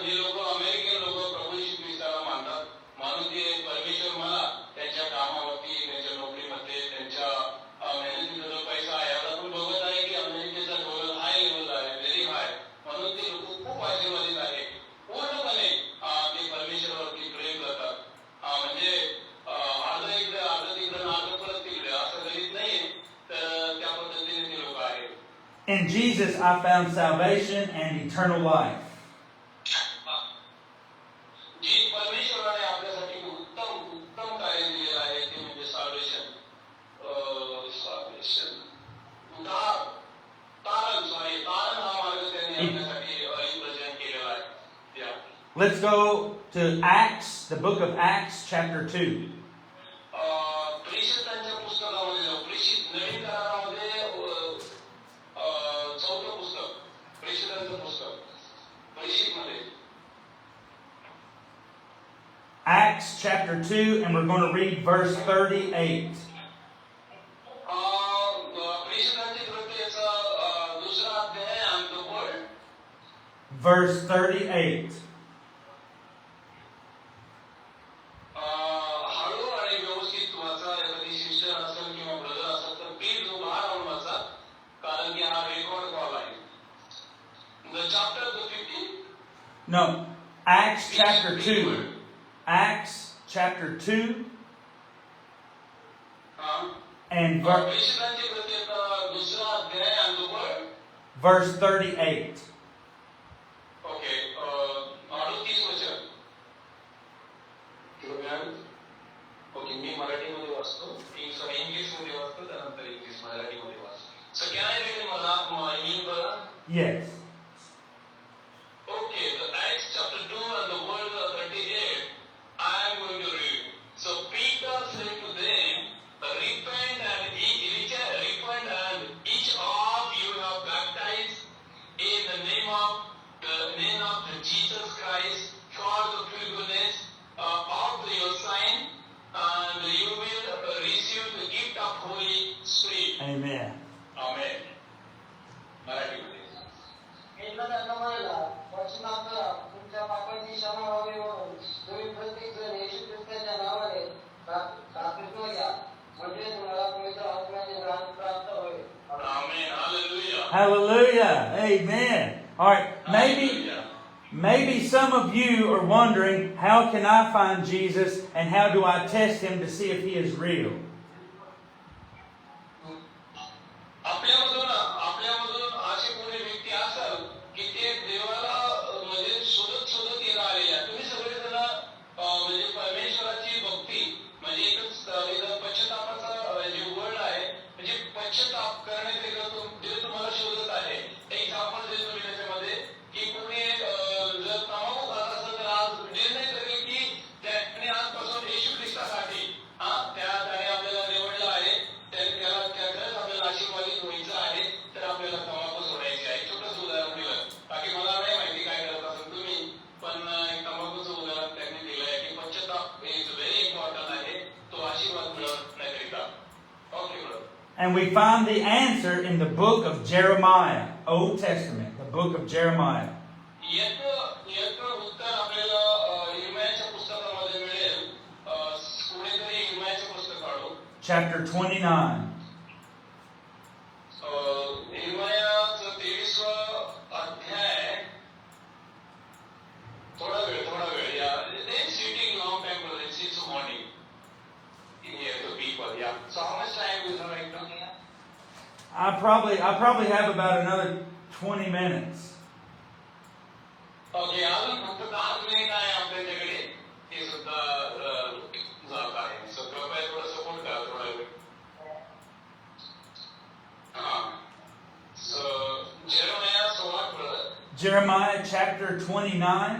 S2: जे लोक अमेरिकन लोक प्रभू येशू ख्रिस्ताला मानतात म्हणून ते परमेश्वर मला त्यांच्या कामावरती त्यांच्या नोकरीमध्ये त्यांच्या मेहनतीचा जो पैसा आहे आता आपण बघत आहे की अमेरिकेचा डॉलर हाय लेवल आहे व्हेरी हाय म्हणून ते लोक खूप आशीर्वादित आहे. पूर्णपणे ते परमेश्वरावरती प्रेम करतात. म्हणजे अर्ध इकडे अर्ध तिकडे अर्ध परत तिकडे असं कधीच नाहीये. तर त्या पद्धतीने ते लोक आहेत.
S1: In Jesus, I found salvation and eternal life.
S2: जी परमेश्वराने आपल्यासाठी उत्तम कार्य दिलेलं आहे ते म्हणजे साल्वेशन तारण हा मार्ग त्यांनी आपल्यासाठी रिप्रेझेंट केलेला आहे.
S1: Let's go to Acts, the book of Acts, chapter 2.
S2: प्रेषितांच्या पुस्तकामध्ये जाऊ. प्रेषित नवीन करारामध्ये चौथं पुस्तक प्रेषितांचं पुस्तक प्रेषित मध्ये
S1: Acts chapter 2, and we're going to read verse 38.
S2: प्रेषितांचे कृत्य याचा दुसरा अध्याय and the word.
S1: Verse 38.
S2: हळू आणि व्यवस्थित वाचा. एखादी सिस्टर असेल किंवा ब्रदर असेल तर प्लीज उभा राहून वाचा कारण की हा रेकॉर्ड कॉल आहे. The chapter 15.
S1: No, Acts chapter 2. Acts chapter 2 and
S2: प्रेषितांची कृत्य दुसरा अध्याय and the word.
S1: verse 38.
S2: Okay 38 वचन. ओके मी मराठीमध्ये वाचतो. इंग्लिशमध्ये वाचतो त्यानंतर इंग्लिश मराठीमध्ये वाचतो. So can I read मला येईल बरं?
S1: Yes.
S2: Okay, the Acts chapter 2 and the word 38, I am going to read. So Peter said to them, repent and each of you have baptized in the name of Jesus Christ for the forgiveness of your sin, and you will receive the gift of Holy Spirit.
S1: Amen.
S2: Amen. मराठीमध्ये.
S3: तुमच्या पापाची क्षमा व्हावी म्हणून तुम्ही प्रत्येक जण येशू ख्रिस्ताच्या नावाने बाप्तिस्म घ्या म्हणजे तुम्हाला पवित्र आत्म्याचे दान प्राप्त होईल.
S2: Amen. Hallelujah.
S1: Hallelujah. Amen. All right. Maybe some of you are wondering, how can I find Jesus and how do I test him to see if he is real?
S2: आपल्यामधून असे कोणी व्यक्ती असाल की ते देवाला म्हणजे शोधत येणार आलेल्या. तुम्ही सगळेजण म्हणजे परमेश्वराची भक्ती म्हणजे एकच पश्चातापाचा जे वर्ड आहे म्हणजे पश्चाताप करण्याचे जे तुम्हाला शोधत आहे. एक एक्झाम्पल देतो मी त्याच्यामध्ये की कोणी जर तंबाखू खात असेल तर आज निर्णय करेल की त्याने आजपासून येशू ख्रिस्तासाठी त्याने आपल्याला निवडलं आहे, त्याला त्याच्याच आपल्याला आशीर्वादित व्हायचं आहे, तर आपल्याला तंबाखू सोडायची आहे. छोटंच उदाहरण दिलं, बाकी मला नाही माहिती काय करत असेल तुम्ही, पण तंबाखूचं उदाहरण त्यांनी दिलं आहे की पश्चाताप इज व्हेरी इम्पॉर्टंट आहे, तो आशीर्वाद मिळत नाही करिता. Okay brother.
S1: And we find the answer in the book of Jeremiah, Old Testament, the book of Jeremiah.
S2: याचं उत्तर आपल्याला इर्मियाच्या पुस्तकामध्ये मिळेल. कोणीतरी इर्मियाचं पुस्तक काढू.
S1: Chapter 29.
S2: इर्मियाचं 23 अध्याय. थोडा वेळ या. They're sitting long time for the 6 morning. Here the people, yeah. So how much time do you have right now?
S1: I probably have about another 20 minutes.
S2: Okay, अजून फक्त 10 मिनिट आहे आपल्याकडे. ते सुद्धा जात आहे. So कृपया थोडं सपोर्ट करा थोडा वेळ. So Jeremiah 16 brother.
S1: Jeremiah chapter 29,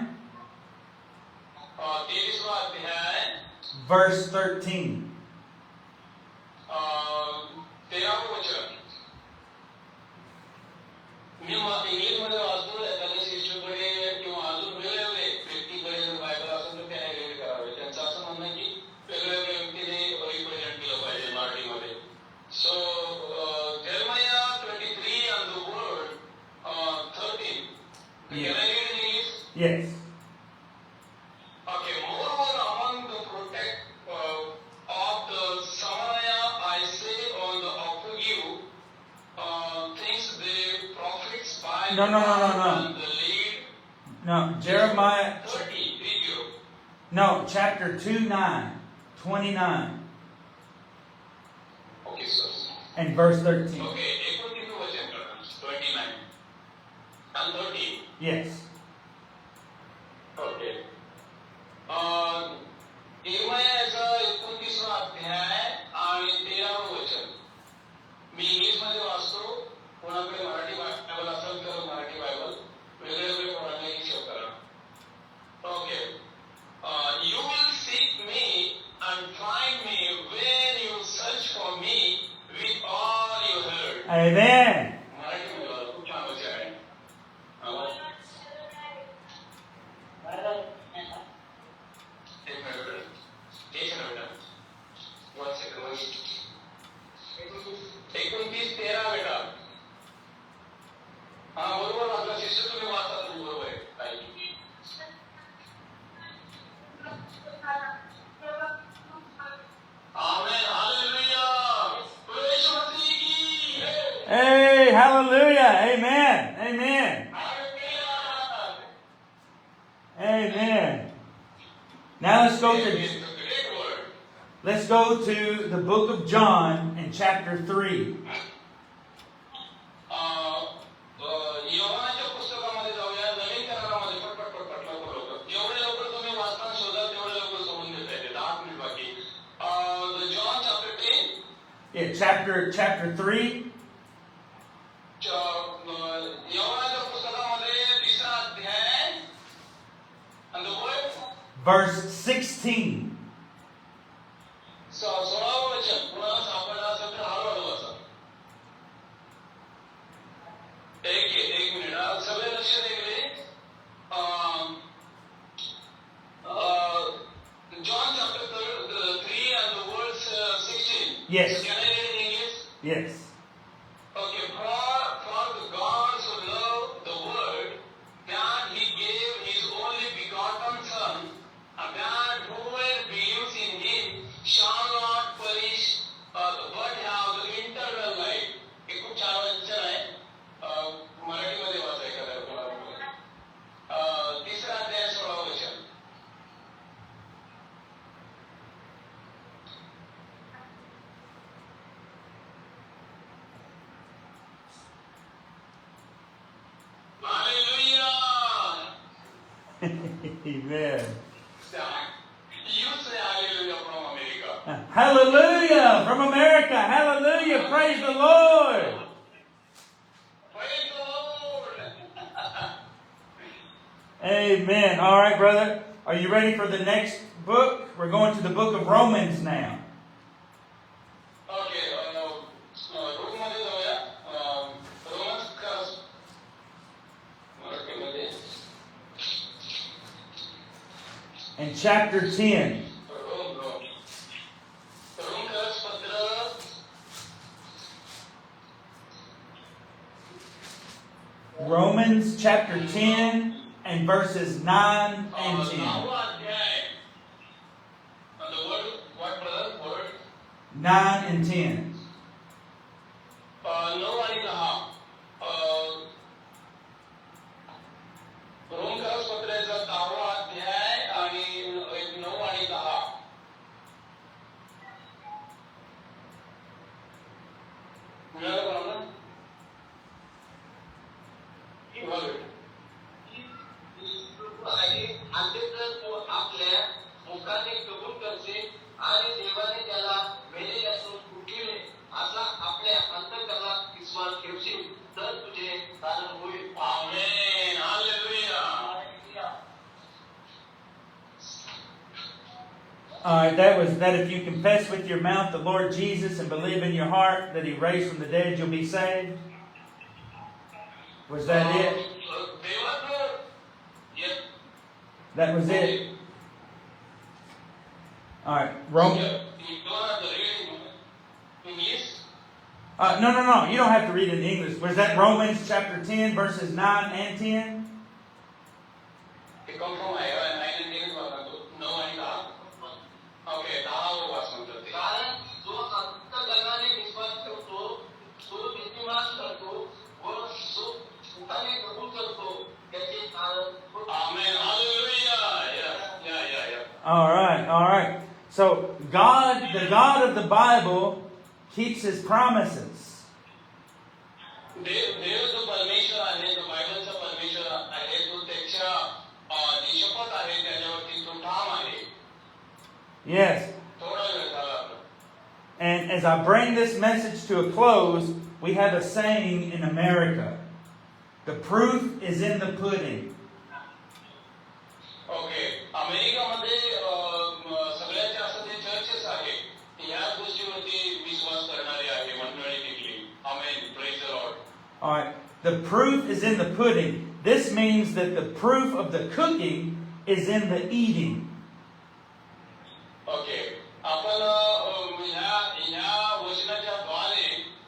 S2: 23 अध्याय
S1: verse 13.
S2: 13 वचन. मी इंग्लिशमध्ये वाचतो. एखाद्या शिष्याकडे किंवा अजून वेगवेगळे व्यक्तीकडे जर बायबल असेल तर त्याने रीड करावे. त्यांचं असं म्हणणं आहे की वेगवेगळ्या व्यक्तीने रिप्रेझेंट केलं पाहिजे मराठीमध्ये. सो Jeremiah 23 and the word 13. Can I read in English?
S1: Yes.
S2: Okay, moreover among the protect of the Samaria I say on the of you things the prophets by
S1: No.
S2: and the lead.
S1: No, Jeremiah,
S2: 30.
S1: no, chapter 29.
S2: Okay, sir.
S1: And verse 13.
S2: Okay, 29 वचन करा. 29 and 30.
S1: Yes.
S2: Okay. इर्मियाचा 29 अध्याय आणि 13 वचन. मी इंग्लिशमध्ये वाचतो. कोणाकडे Marathi Bible असेल तर मराठी बायबल, वेगवेगळे कोणाला हिशोब करा. Okay. You will seek me and find me when you search for me with all your heart.
S1: Amen.
S2: मराठीमध्ये खूप छान वचन आहे.
S1: Amen. Now let's go
S2: It's a
S1: to
S2: great word.
S1: the book of John in chapter 3.
S2: योहानाच्या पुस्तकामध्ये जाऊया. नवीन करारामध्ये पटपट लवकर. जेवढे लवकर तुम्ही वाचताना शोधाल तेवढे लवकर समजून घेता येते. 10 मिनिट बाकी. John chapter 10.
S1: Yeah, chapter 3.
S2: योहानाच्या पुस्तकामध्ये 3रा अध्याय and the word
S1: Verse 16.
S2: 16व वचन. कुणाला सापडलं असेल तर हळूहळू वाचा. एक मिनिट. सगळे लक्ष द्यायले. John chapter 3 and the verse 16.
S1: Yes.
S2: So can I read in English?
S1: Yes.
S2: Okay. For God so loved the world that He gave His only begotten Son, and that whoever believes in Him shall not perish, but have the eternal life. हे खूप छान वचन आहे. मराठीमध्ये वाचायचं आहे कोणाला. 3रा अध्याय 16व वचन. Hallelujah!
S1: Amen.
S2: You say hallelujah from America.
S1: Hallelujah from America. Hallelujah. Praise the Lord.
S2: Praise the Lord!
S1: Amen. All right, brother. Are you ready for the next book? We're going to the book of Romans now.
S2: Okay, रोममध्ये जाऊया. Romans मराठीमध्ये
S1: In chapter 10.
S2: रोमकर्स पत्र
S1: Romans chapter 10 and verses 9 and 10.
S2: 9वा अध्याय. And the word, what brother? Word?
S1: 9 and 10.
S2: 9 आणि 10. रोमकर्स पत्राचा 10वा अध्याय आणि 9 आणि 10. मिळालं कोणाला?
S3: आणि अंत्यतः तो आपल्या मुखाने कबूल करते आणि देवाने त्याला मेलेल्यातून उठविले असा आपल्या अंतःकरणात विश्वास ठेवशील तर तुझे साधन होईल.
S2: Amen. Hallelujah.
S1: All right, that if you confess with your mouth the Lord Jesus and believe in your heart that He raised from the dead, you'll be saved. Was that it?
S2: देवाचं yes.
S1: That was it. All right, Romans.
S2: You don't have to read in English.
S1: No. You don't have to read it in English. Was that Romans chapter 10, verses 9 and 10?
S2: It comes from 9 and 10 वाचतो. 9 आणि 10. Okay, 10 वाचतो ते.
S3: कारण जो अंतःकरणाने विश्वास ठेवतो तो नीतिमान ठरतो व जो मुखाने कबूल करतो त्याचे साधन होते.
S2: Amen. Hallelujah. Yeah.
S1: All right. So the God of the Bible keeps His promises.
S2: देव जो परमेश्वर आहे, जो बायबलचा परमेश्वर आहे, तो त्याच्या जी शपथ आहे त्याच्यावरती तो ठाम आहे.
S1: Yes.
S2: थोडा वेळ झाला आपला.
S1: And as I bring this message to a close, we have a saying in America. The proof is in the pudding.
S2: Okay. अमेरिकामध्ये सगळ्यात जास्त ते चर्चेस आहे. ह्याच गोष्टीवरती विश्वास करणारे आहे मंडळी तिथली. Amen. Praise the lord.
S1: All right. The proof is in the pudding. This means that the proof of the cooking is in the eating.
S2: Okay. आपण ह्या वचनाच्या द्वारे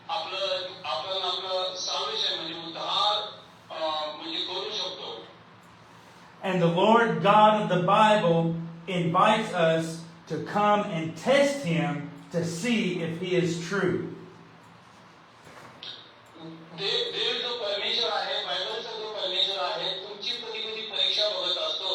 S2: आपलं साल्वेशन म्हणजे उद्धार म्हणजे करू शकतो.
S1: And the Lord God of the Bible invites us to come and test Him to see if He is true.
S2: देव जो परमेश्वर आहे, बायबलचा जो परमेश्वर आहे, तुमची कधी कधी परीक्षा बघत असतो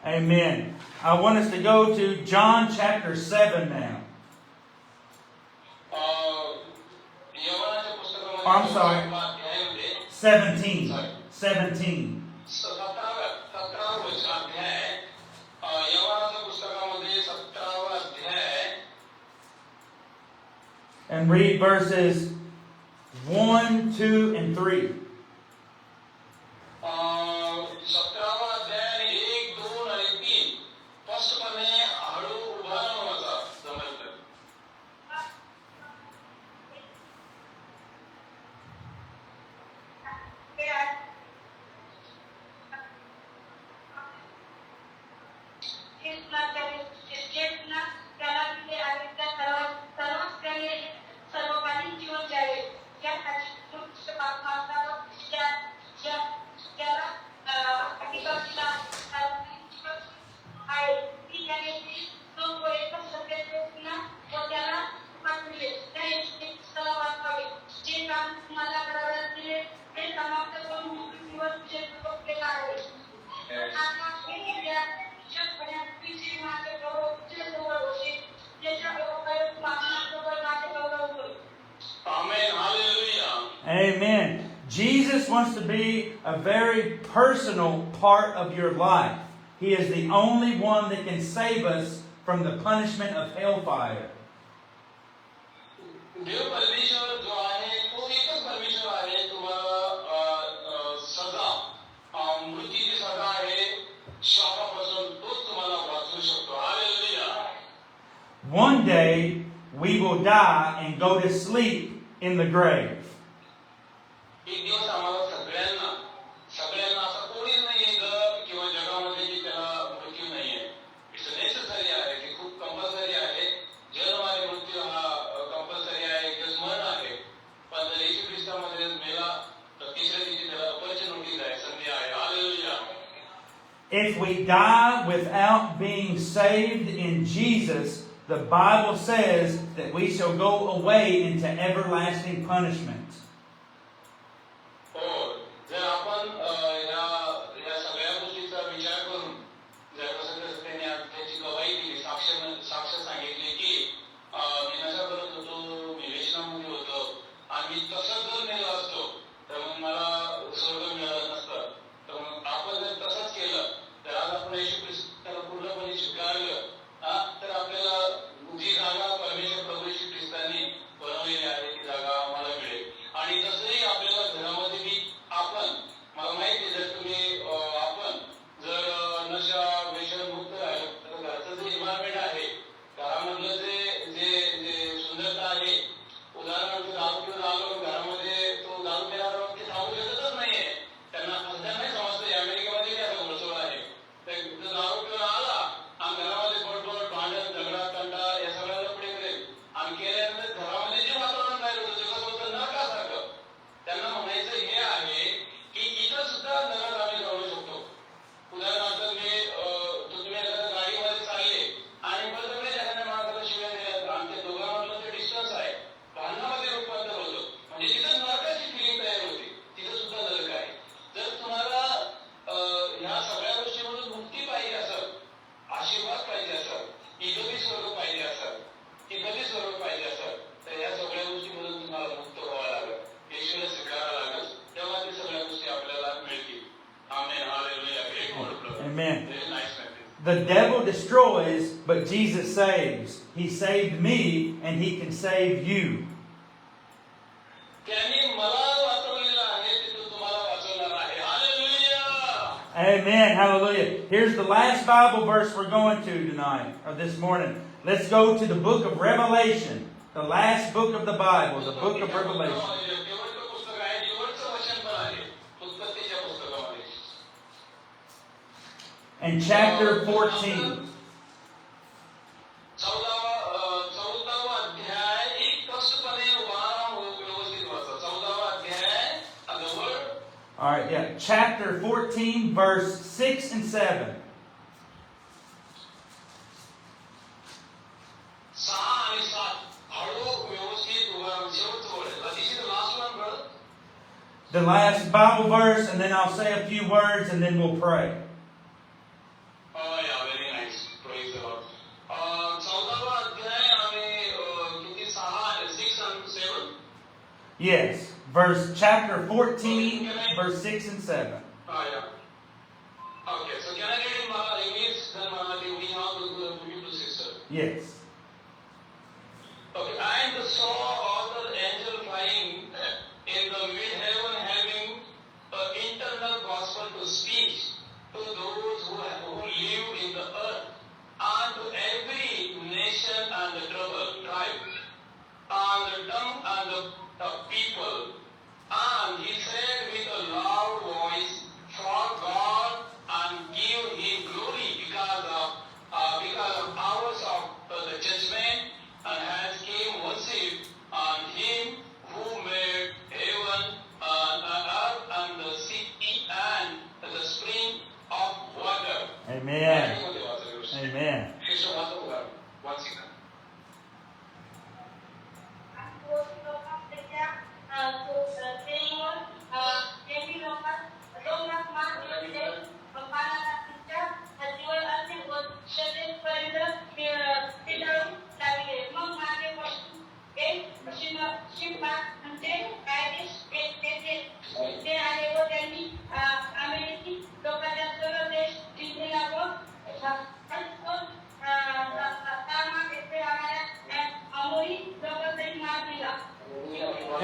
S1: Amen. I want us to go to John chapter 7 now.
S2: यवनाच्या पुस्तकामध्ये
S1: I'm sorry.
S2: 17
S1: 17. 17.
S2: 17वा अध्याय यवनाच्या पुस्तकामध्ये 17वा अध्याय
S1: And read verses 1, 2, and 3.
S2: 17वा अध्याय 1, 2 आणि 3 स्पष्टपणे हळू उभा राहून वाचा जमेल तर. Amen. Hallelujah.
S1: Amen. Jesus wants to be a very personal part of your life. He is the only one that can save us from the punishment of hellfire.
S2: देव परमेश्वर जो आहे तो एकच परमेश्वर आहे. तुम्हाला सजा मृत्यूची सजा आहे शापापासून तोच तुम्हाला वाचवू शकतो. Hallelujah.
S1: One day we will die and go to sleep in the grave.
S2: एक दिवस आम्हाला सगळ्यांना असं कोणीच नाहीये जग किंवा जगामध्ये की त्याला मृत्यू नाहीये. इट्स नेसेसरी आहे. ते खूप कंपल्सरी आहे. जन्म आणि मृत्यू हा कंपल्सरी आहे. एक मरण आहे. पण जर येशू ख्रिस्तामध्ये मेला तर तिसऱ्या दिवशी त्याला अपॉर्च्युनिटी आहे, संधी आहे. Hallelujah.
S1: If we die without being saved in Jesus, the Bible says that we shall go away into everlasting punishment.
S2: हो, जर आपण या सगळ्या गोष्टीचा विचार करून जर कसं त्याने त्याची गवाही दिली, साक्ष सांगितली की मी नशा करत होतो, मी व्यसनामध्ये होतो आणि तसं जर नेलं असतो तर मग मला स्वर्ग मिळालं नसतं. तर मग आपण जर तसंच केलं तर आज आपण येशू ख्रिस्ताला पूर्णपणे स्वीकारलं तर आपल्याला जी जागा परमेश्वर प्रभू येशू ख्रिस्ताने बनवलेली आहे ती जागा आम्हाला मिळेल. आणि तसंही आपल्याला घरामध्ये बी आपण मला माहिती आहे जर तुम्ही आपण जर नशा व्यसन मुक्त राहिलो तर घरचं जे इन्व्हायरमेंट आहे घरामधलं जे जे जे सुंदरता आहे उदाहरणार्थ दारू पिऊन आलो घरामध्ये तो दारू पिणारा व्यक्ती थांबू शकतच नाहीये. त्यांना नाही समजतं अमेरिकेमध्ये काय असं घोषवळ आहे. तर दारू पिऊन आला आणि घरामध्ये बडबड भांडण झगडा तंटा या सगळ्याला पुढे करेल आणि केल्यानंतर घरामध्ये जे वातावरण तयार होतं जसं होतं नरकासारखं. त्यांना म्हणायचं हे आहे की इथं सुद्धा नरक आम्ही जाऊ शकतो. उदाहरणार्थ तुम्ही एखाद्या गाडीमध्ये चालले आणि बरोबर एखाद्या माणसाला शिव्या दिल्या आणि ते दोघांमधलं जे डिस्टन्स आहे भांडणामध्ये रूपांतर होतं. म्हणजे तिथं नरकाची फिलिंग तयार होते. तिथं सुद्धा नरक आहे. जर तुम्हाला ह्या सगळ्या गोष्टीमधून मुक्ती पाहिजे असेल, आशीर्वाद पाहिजे असेल, इथं स्वर्ग पाहिजे असेल, तिथं स्वर्ग पाहिजे असेल तर या सगळ्या गोष्टीमधून तुम्हाला मुक्त व्हावं लागेल. येशूला स्वीकारावं लागेल. तेव्हा ते सगळ्या गोष्टी आपल्याला मिळतील. Amen. Hallelujah. Great word brother.
S1: Amen.
S2: Very nice message.
S1: The devil destroys, but Jesus saves. He saved me, and he can save you.
S2: त्यांनी मला वाचवलेलं आहे तिथून तुम्हाला वाचवणार आहे. Hallelujah.
S1: Amen. Hallelujah. Here's the last Bible verse we're going to tonight, or this morning. Let's go to the book of Revelation, the last book of the Bible, the book of Revelation.
S2: निवडचं पुस्तक आहे. निवडचं वचन पण आहे उत्पत्तीच्या पुस्तकामध्ये.
S1: And chapter 14.
S2: 14वा अध्याय एक स्पष्टपणे उभा राहून व्यवस्थित वाचा. 14वा अध्याय and the word.
S1: All right, yeah. Chapter 14, verse 6 and 7.
S2: 6 आणि 7 हळू व्यवस्थित उभा राहून शेवटचं word आहे. This is the last one, brother.
S1: The last Bible verse, and then I'll say a few words, and then we'll pray. Yes. Chapter 14, verse 6 and 7.
S2: Yeah. Okay, so can I read in English, then Marathi, we have to read to sister.
S1: Yes.
S2: Okay, and saw other angel flying in the mid-heaven having an internal gospel to speak to those who live in the earth and to every nation and trouble, tribe, and the tongue and the people. And he said with a loud voice, for God and give him glory because of hours of the judgment and has came worship on him who made heaven and earth and the sea and the spring of water.
S1: Amen. Amen.
S2: One second.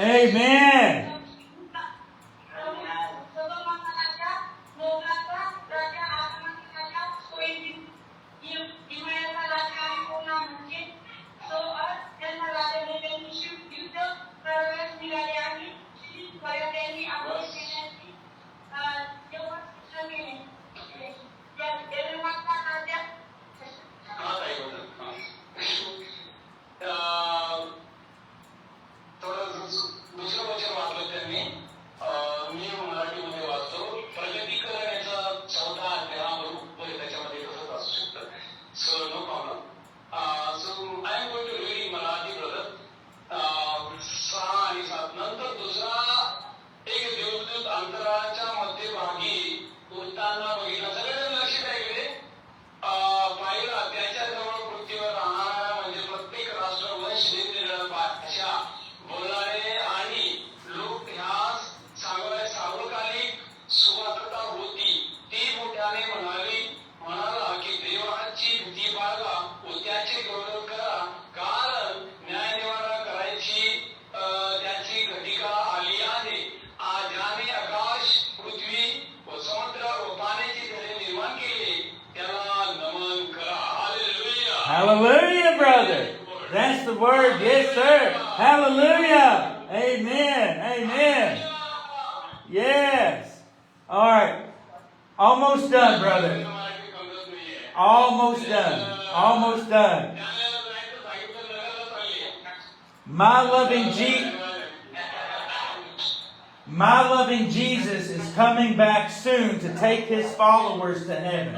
S1: Amen.
S2: दुसरं वचन वाचलं त्यांनी मी मराठीमध्ये वाचतो प्रगतीकरण याचा 14 अध्याय त्याच्यामध्ये तसंच असू शकतं so no problem so I am going to read in Marathi brother 6 आणि 7 नंतर दुसरा एक देवदूत अंतराळाच्या मध्यभागी उडताना बघितला सगळेजण लक्ष द्यायचे पाहिला त्याच्याजवळ पृथ्वीवर राहणाऱ्या म्हणजे प्रत्येक राष्ट्र वंश निरनिराळ्या भाषा बोलणारे आणि लोक ह्यास सार्वकालिक सुवार्ता होती ती मोठ्याने म्हणाला की देवाची भीती बाळगा व त्याचे गौरव करा कारण न्यायनिवाडा करायची त्याची घटिका आली आहे ज्याने आकाश पृथ्वी व समुद्र व पाण्याची घरे निर्माण केले त्याला नमन करा. Hallelujah.
S1: Hallelujah, brother. That's the word. Yes, sir. Hallelujah. Amen. Amen. Yes. All right. Almost done, brother. Almost done. Almost done. My loving Jesus is coming back soon to take his followers to heaven.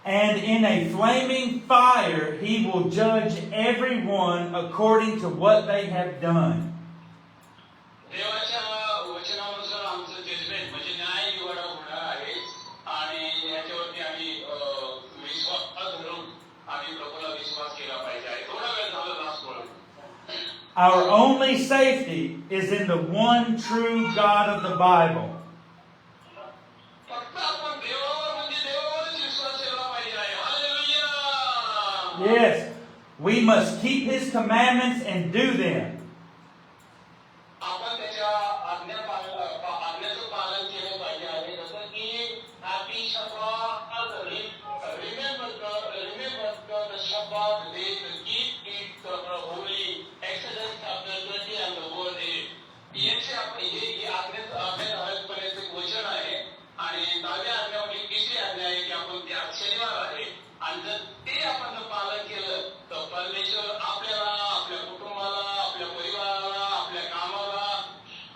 S1: And in a flaming fire, he will judge everyone according to what they have done. Our only safety is in the one true God of the Bible. Yes, we must keep his commandments and do them.
S2: आणि जर ते आपण पालन केलं तर परमेश्वर आपल्याला आपल्या कुटुंबाला आपल्या परिवाराला आपल्या कामाला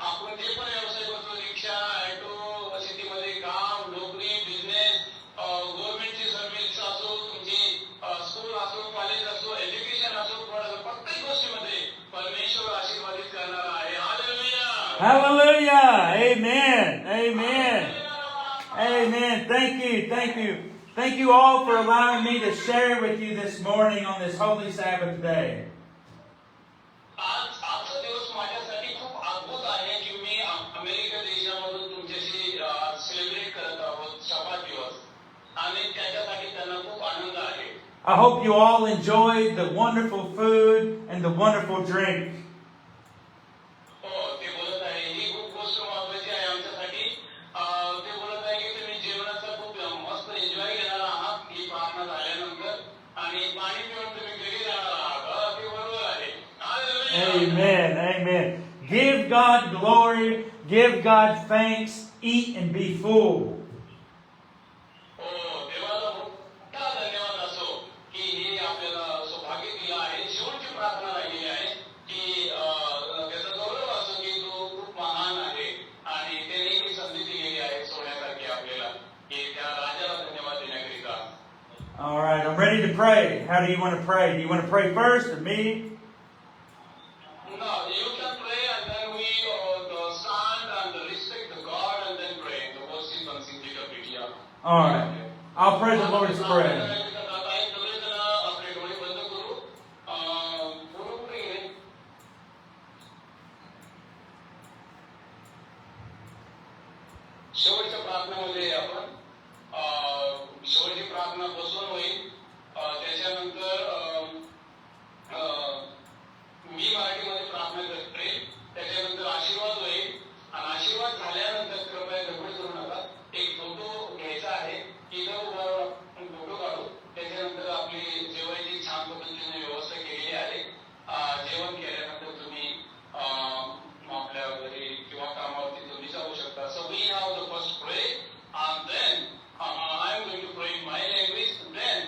S2: आपण जे पण व्यवसाय करतो रिक्षा ऑटो शेतीमध्ये काम नोकरी बिझनेस गव्हर्नमेंटची सर्व्हिस असो तुमची स्कूल असो कॉलेज असो एज्युकेशन असो प्रत्येक गोष्टीमध्ये परमेश्वर आशीर्वादित करणारा आहे. Hallelujah.
S1: Hallelujah. Amen. Amen. Amen. Thank you. Thank you. Thank you all for allowing me to share with you this morning on this Holy Sabbath day.
S2: आजचा दिवस माझ्यासाठी खूप अद्भुत आहे की मी अमेरिका देशामधून तुमच्याशी सेलिब्रेट करत आहोत शब्बात दिवस आणि त्याच्यासाठी त्यांना खूप आनंद आहे.
S1: I hope you all enjoyed the wonderful food and the wonderful drink.
S2: हो, ते बोलत आहे ही खूप गोष्ट महत्त्वाची आहे आमच्यासाठी. ते बोलत आहे की तुम्ही जेवणाचा खूप मस्त एन्जॉय घेणार आहात ही प्रार्थना झाल्यानंतर आणि पाणी पिऊन तुम्ही घरी जाणार आहात. ते बरोबर आहे.
S1: Amen. Amen. Give God glory. Give God thanks. Eat and be full.
S2: हो, देवाला मोठा धन्यवाद असो की हे आपल्याला सौभाग्य दिलं आहे. शेवटची प्रार्थना राहिली आहे की त्याचा गौरव असो की तो खूप महान आहे आणि त्याने ही संधी दिलेली आहे सोन्यासारखी आपल्याला की त्या राजाला धन्यवाद देण्याकरिता.
S1: All right. I'm ready to pray. How do you want to pray? Do you want to pray first or me?
S2: No, you can pray and then we stand and respect the God and then pray. The worship and sing the Vidya.
S1: All right. I'll pray the Lord's Prayer.
S2: आपले डोळे बंद करू. पूर्ण घे. शेवटच्या प्रार्थनेमध्ये आपण शेवटची प्रार्थना बसून होईल. त्याच्यानंतर मी मराठीमध्ये प्रार्थना करते. त्याच्यानंतर आशीर्वाद होईल आणि आशीर्वाद झाल्यानंतर कृपया गडबड करू नका. एक फोटो घ्यायचा आहे. इथं उभा फोटो काढू. त्याच्यानंतर आपली जेवायची छान पद्धतीने व्यवस्था केलेली आहे. जेवण केल्यानंतर तुम्ही आपल्या घरी किंवा कामावरती तुम्ही जाऊ शकता. So we have the first pray and then I am going to pray in my language. Then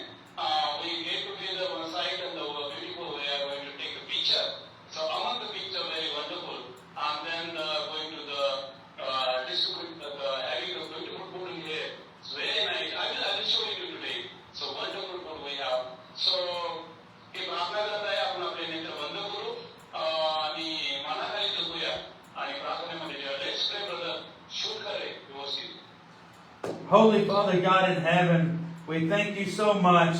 S2: we get together one side and the beautiful we are going to take a picture. So among the picture very wonderful and then going to the distribute having a beautiful food in here. It's very nice. I will show you today. So wonderful food we have. So ही प्रार्थना करत आहे. आपण आपले नेत्र बंद करू आणि मनाखाली झोपूया आणि प्रार्थनेमध्ये लेट्स प्रे ब्रदर. शूट करे व्यवस्थित.
S1: Holy Father God in heaven, we thank you so much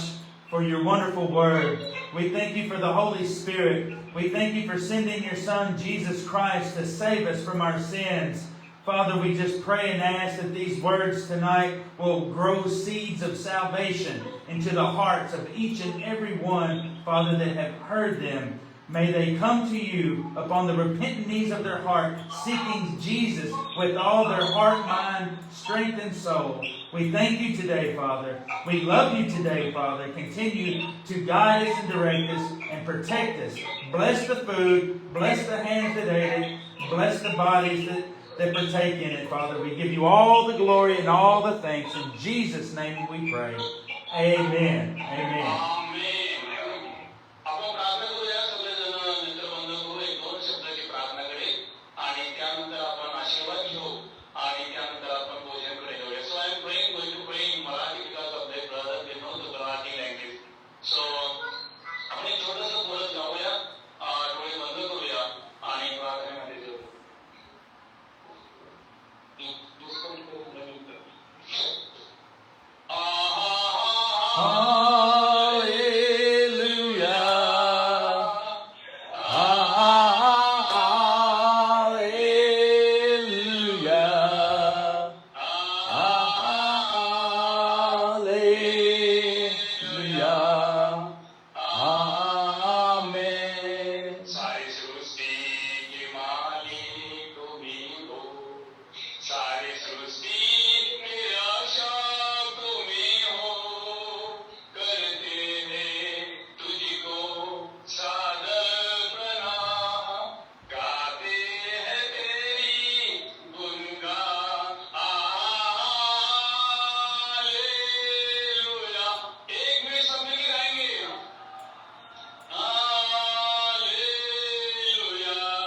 S1: for your wonderful word. We thank you for the Holy Spirit. We thank you for sending your Son, Jesus Christ, to save us from our sins. Father, we just pray and ask that these words tonight will grow seeds of salvation into the hearts of each and every one, Father, that have heard them. May they come to you upon the repentant knees of their heart, seeking Jesus with all their heart, mind, strength, and soul. We thank you today, Father. We love you today, Father. Continue to guide us and direct us and protect us. Bless the food. Bless the hands that ate it. Bless the bodies that partake in it, Father. We give you all the glory and all the thanks. In Jesus' name we pray. Amen. Amen.
S2: आपण प्रार्थना करूया. सगळेजण नेत्र बंद करू. एक दोन शब्दाची प्रार्थना करेल आणि त्यानंतर आपण आशीर्वाद घेऊ आणि त्यानंतर आपण भोजनकडे जाऊया. So I am praying, going to pray in Marathi because of their brother, they know the Marathi language. So आपण एक छोटंसं बोलत जाऊया. डोळे बंद करूया आणि प्रार्थनेमध्ये जाऊ. सारी सृष्टी की मालिक तुम्ही हो. सारी सृष्टी निराशा तुम्ही हो. करते हैं तुझको सादर प्रणाम. गाते हैं तेरी गुणगान. हालेलुया. एक मिनट सब मिलके गाएंगे. Hallelujah.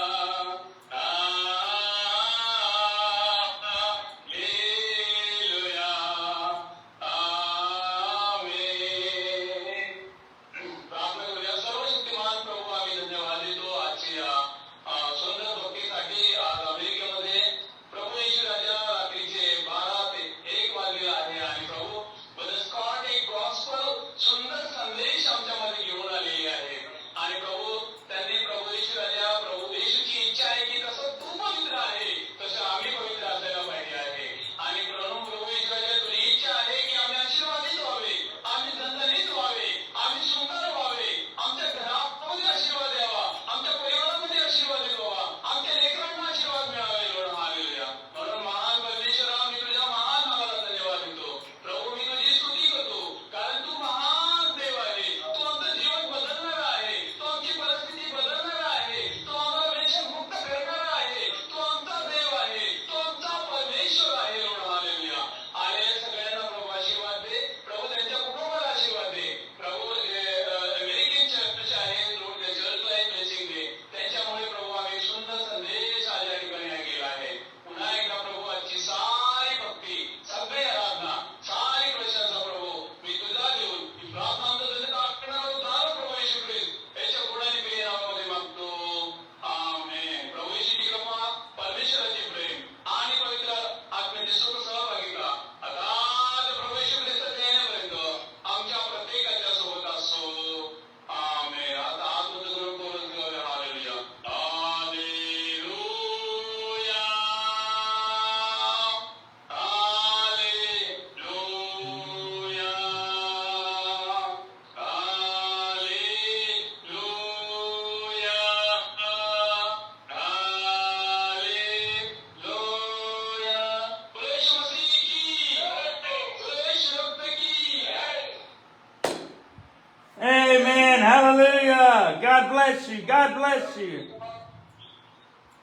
S1: God bless you. God bless you.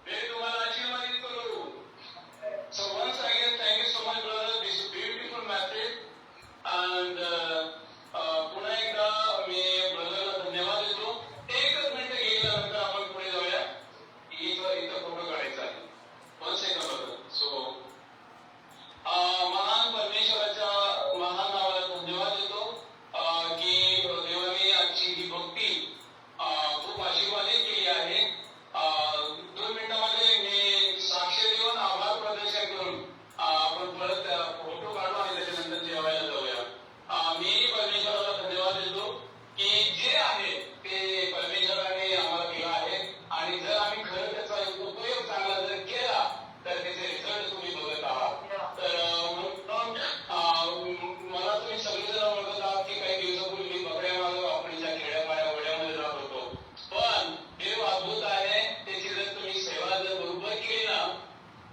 S2: मी तुम्हाला आशीर्वादित करू. So once again, thank you so much, brother. This is beautiful message. And पुन्हा एकदा मी ब्रदरला धन्यवाद देतो. एकच मिनिट गेल्यानंतर आपण पुढे जाऊया. इथं फोटो काढायचा आहे. 1 second brother. So महान परमेश्वराच्या महान नावाला धन्यवाद देतो की देवाने आजची ही भक्ती खूप आशीर्वादित केली आहे. 2 मिनिटांमध्ये मी साक्ष देऊन आभार प्रदर्शन करून आपण परत फोटो काढू आणि त्याच्यानंतर जेवायला जाऊया. मी परमेश्वराला धन्यवाद देतो की जे आहे ते परमेश्वराने आम्हाला दिलं आहे आणि जर आम्ही खरं त्याचा उपयोग चांगला जर केला तर त्याचे रिझल्ट तुम्ही बघत आहात. तर मला तुम्ही सगळेजण ओळखत आहात की काही दिवसापूर्वी मी बकऱ्या मागं आपणच्या खेड्यापाड्या वड्यामध्ये राहत होतो. पण देव अद्भुत आहे. त्याची जर तुम्ही सेवा जर बरोबर केली ना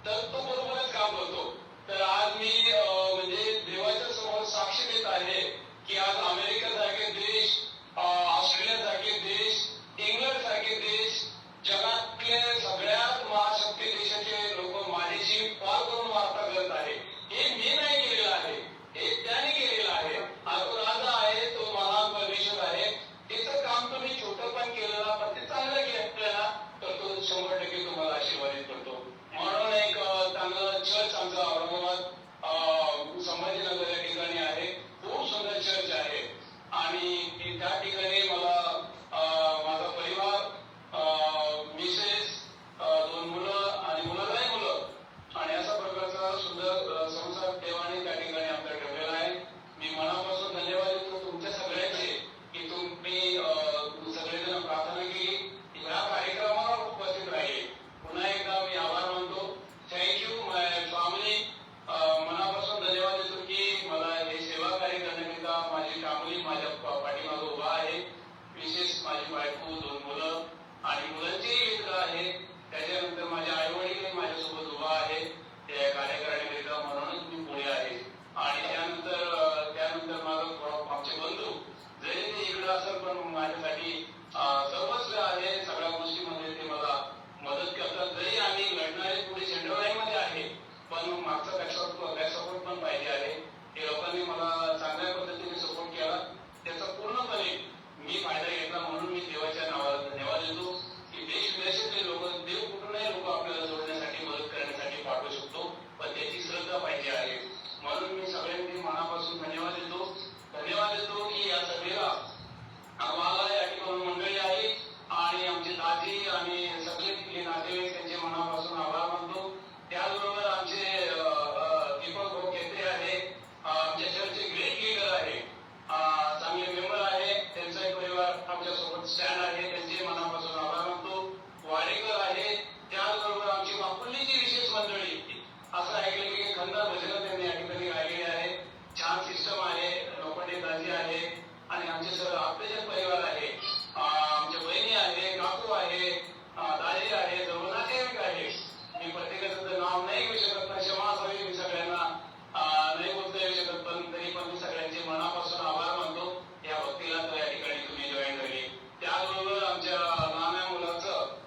S2: तर तो बरोबरच काम करतो. तर आज मी म्हणजे देवाच्या समोर साक्ष देत आहे की आज अमेरिकेसारखे देश, ऑस्ट्रेलियासारखे देश, इंग्लंड सारखे देश, जगातले सगळ्यात महाशक्ती देशाचे लोक माझ्याशी कॉल करून वार्ता करत आहे. हे मी नाही केलेलं आहे, हे त्याने केलेलं आहे. हा तो राजा आहे, तो महान परमेश्वर आहे. त्याचं काम तुम्ही छोटं पण केलं ना पण ते चांगलं केलं ना तर तो 100% तुम्हाला आशीर्वादित करतो. म्हणून एक चांगलं चर्च आमचा औरंगाबाद संभाजीनगर या ठिकाणी आहे. खूप सुंदर चर्च आहे आणि त्या ठिकाणी मला माझा परिवार, मिसेस, 2 मुलं आणि मुलालाही मुलं आणि अशा प्रकारचा सुंदर संसार देवाने त्या ठिकाणी आमचा ठेवलेला आहे. मी मनापासून धन्यवाद देतो तुमच्या सगळ्यांचे की तुम्ही सगळेजण प्रार्थना केली, ह्या कार्यक्रमाला उपस्थित राहिले. पुन्हा एकदा मी आभार मानतो. Thank you my family. मनापासून धन्यवाद देतो की मला हे सेवा कार्य करण्याकरिता माझी फॅमिली माझ्या पाठीमागे उभा आहे. विशेष माझी बायको, 2 मुलं आणि मुलांचेही मित्र आहे. त्याच्यानंतर माझे आई वडील माझ्यासोबत उभा आहे त्या कार्य करण्याकरिता. म्हणूनच मी पुढे आहे. आणि त्यानंतर माझं आमचे बंधू जरी ते इकडे असेल पण माझ्यासाठी सर्वस्व आहे. सगळ्या गोष्टीमध्ये ते मला मदत करतात. जरी आम्ही लढणारे पुढे सेंट्रल लाईन मध्ये आहे पण मागचा बॅकसपोर्ट पण पाहिजे आहे. हे लोकांनी मला चांगल्या पद्धतीने सपोर्ट केला, त्याचा पूर्णपणे मी फायदा घेतला. म्हणून मी देवाच्या नावाला धन्यवाद देतो की देश विदेशातले लोक, देव कुठूनही लोक आपल्याला जोडण्यासाठी मदत करण्यासाठी पाठवू शकतो पण त्याची श्रद्धा पाहिजे आहे. म्हणून मी सगळ्यांनी मनापासून धन्यवाद देतो की या सभेला आम्हाला या ठिकाणी मंडळी आहे आणि आमचे दाजी आणि सगळे तिथले नातेवाईक त्यांचे मनापासून आभार मानतो. त्याचबरोबर आमचे दीपक भाऊ केत्रे आहे, आमच्या चर्चचे ग्रेट लीडर आहे, चांगले मेंबर आहे, त्यांचाही परिवार आमच्या सोबत स्टँड आहे, त्यांचे मनापासून आभार मानतो. वाडेकर आहे, त्याचबरोबर आमची माकुल्लीची विशेष मंडळी, असं ऐकलं की खंदा भजन त्यांनी या ठिकाणी गायलेली आहे. छान सिस्टम आहे. लोखंडे दाजी आहे आणि आमचे सर्व आपले परिवार आहे. आमच्या बहिणी आहे, काकू आहे, दाजी आहे, सर्व नातेवाईक आहे. मी प्रत्येकाचं तर नाव नाही घेऊ शकत पण क्षमा असावी, मी सगळ्यांना नाही बोलता येऊ शकत पण तरी पण मी सगळ्यांचे मनापासून आभार मानतो या भक्तीला तर या ठिकाणी तुम्ही जॉईन झाले. त्याचबरोबर आमच्या लहान मुलाचं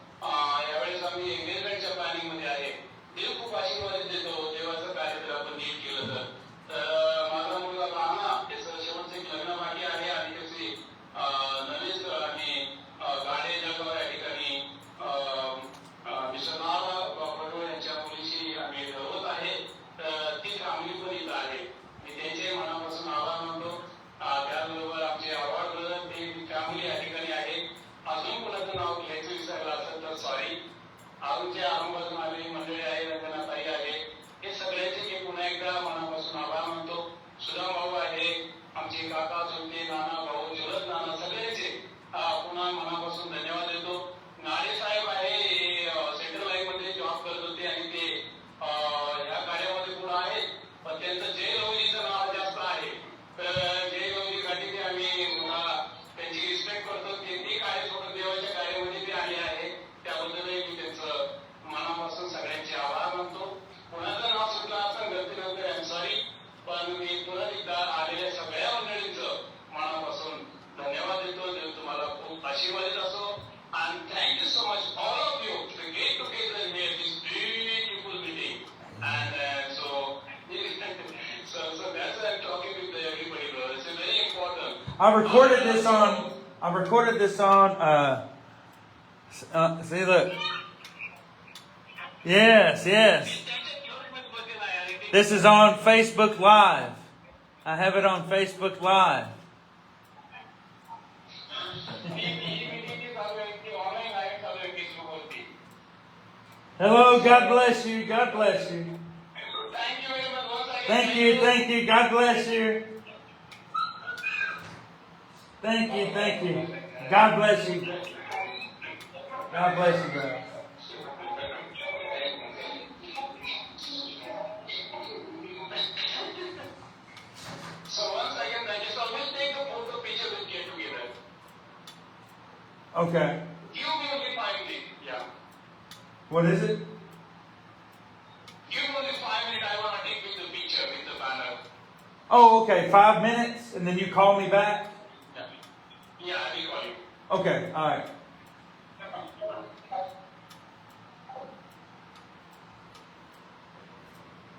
S2: यावेळेस आम्ही एंगेजमेंटच्या प्लॅनिंग मध्ये आहे. देव खूप आशीर्वादित देतो देवाचं कार्य जर आपण नीट केलं तर माझा मुलगा लहाना त्याचं शेवटचं एक लग्न बाकी आहे आणि त्याची नवीन आणि गाडे जळगाव या ठिकाणी विश्वनाथ पडवळ यांच्या मुलीशी आम्ही ठरवत आहे. तर ती फॅमिली पण इथं आहे. मी त्यांचे मनापासून आभार मानतो. त्याचबरोबर आमचे अवॉर्ड ब्रदर ते फॅमिली या ठिकाणी आहे. अजून कोणाचं नाव घ्यायचं विसरलं असेल तर सॉरी. आमच्या आरंभातून आलेली मंडळी आहे, रंजनाताई आहे, हे सगळ्यांचे मी पुन्हा एकदा मनापासून आभार मानतो. सुदाम भाऊ आहे, आमचे काका, चुलते, नाना, भाऊ, चुलत नाना, सगळ्यांचे पुन्हा मनापासून धन्यवाद देतो. नाळे साहेब आहे, हे सेंट्रल लाईन मध्ये जॉब करत होते आणि ते ह्या कार्यामध्ये पुढे आहेत पण त्यांचं जय लवलीचं नाव जास्त आहे. तर जय लवलीसाठी ते आम्ही त्यांची रिस्पेक्ट करतो. ते कार्य सोडून देवाच्या कार्यामध्ये ते आले आहे, त्याबद्दलही मी त्यांचं मनापासून सगळ्यांचे आभार मानतो. कोणाचं नाव सुटलं असं गलती नंतर आय एम सॉरी पण मी पुन्हा एकदा आलेल्या सगळ्या मंडळींचं मनापासून
S1: I recorded this on, see, look. Yes. This is on Facebook Live. I have it on Facebook Live. Hello, God bless you. God bless you. Thank you. God bless you. Thank you. God bless you. God bless you, brother.
S2: So once again, I just always take a photo picture with get together.
S1: Okay.
S2: Give me only 5 minutes. Yeah.
S1: What is it?
S2: Give me only 5 minutes. I want to take with the picture with the banner.
S1: Oh, okay. 5 minutes, and then you call me back?
S2: Yeah, I will call you.
S1: Okay, all right.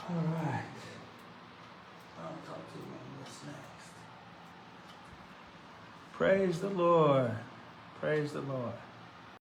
S1: All right. I'll talk to you on this next. Praise the Lord. Praise the Lord.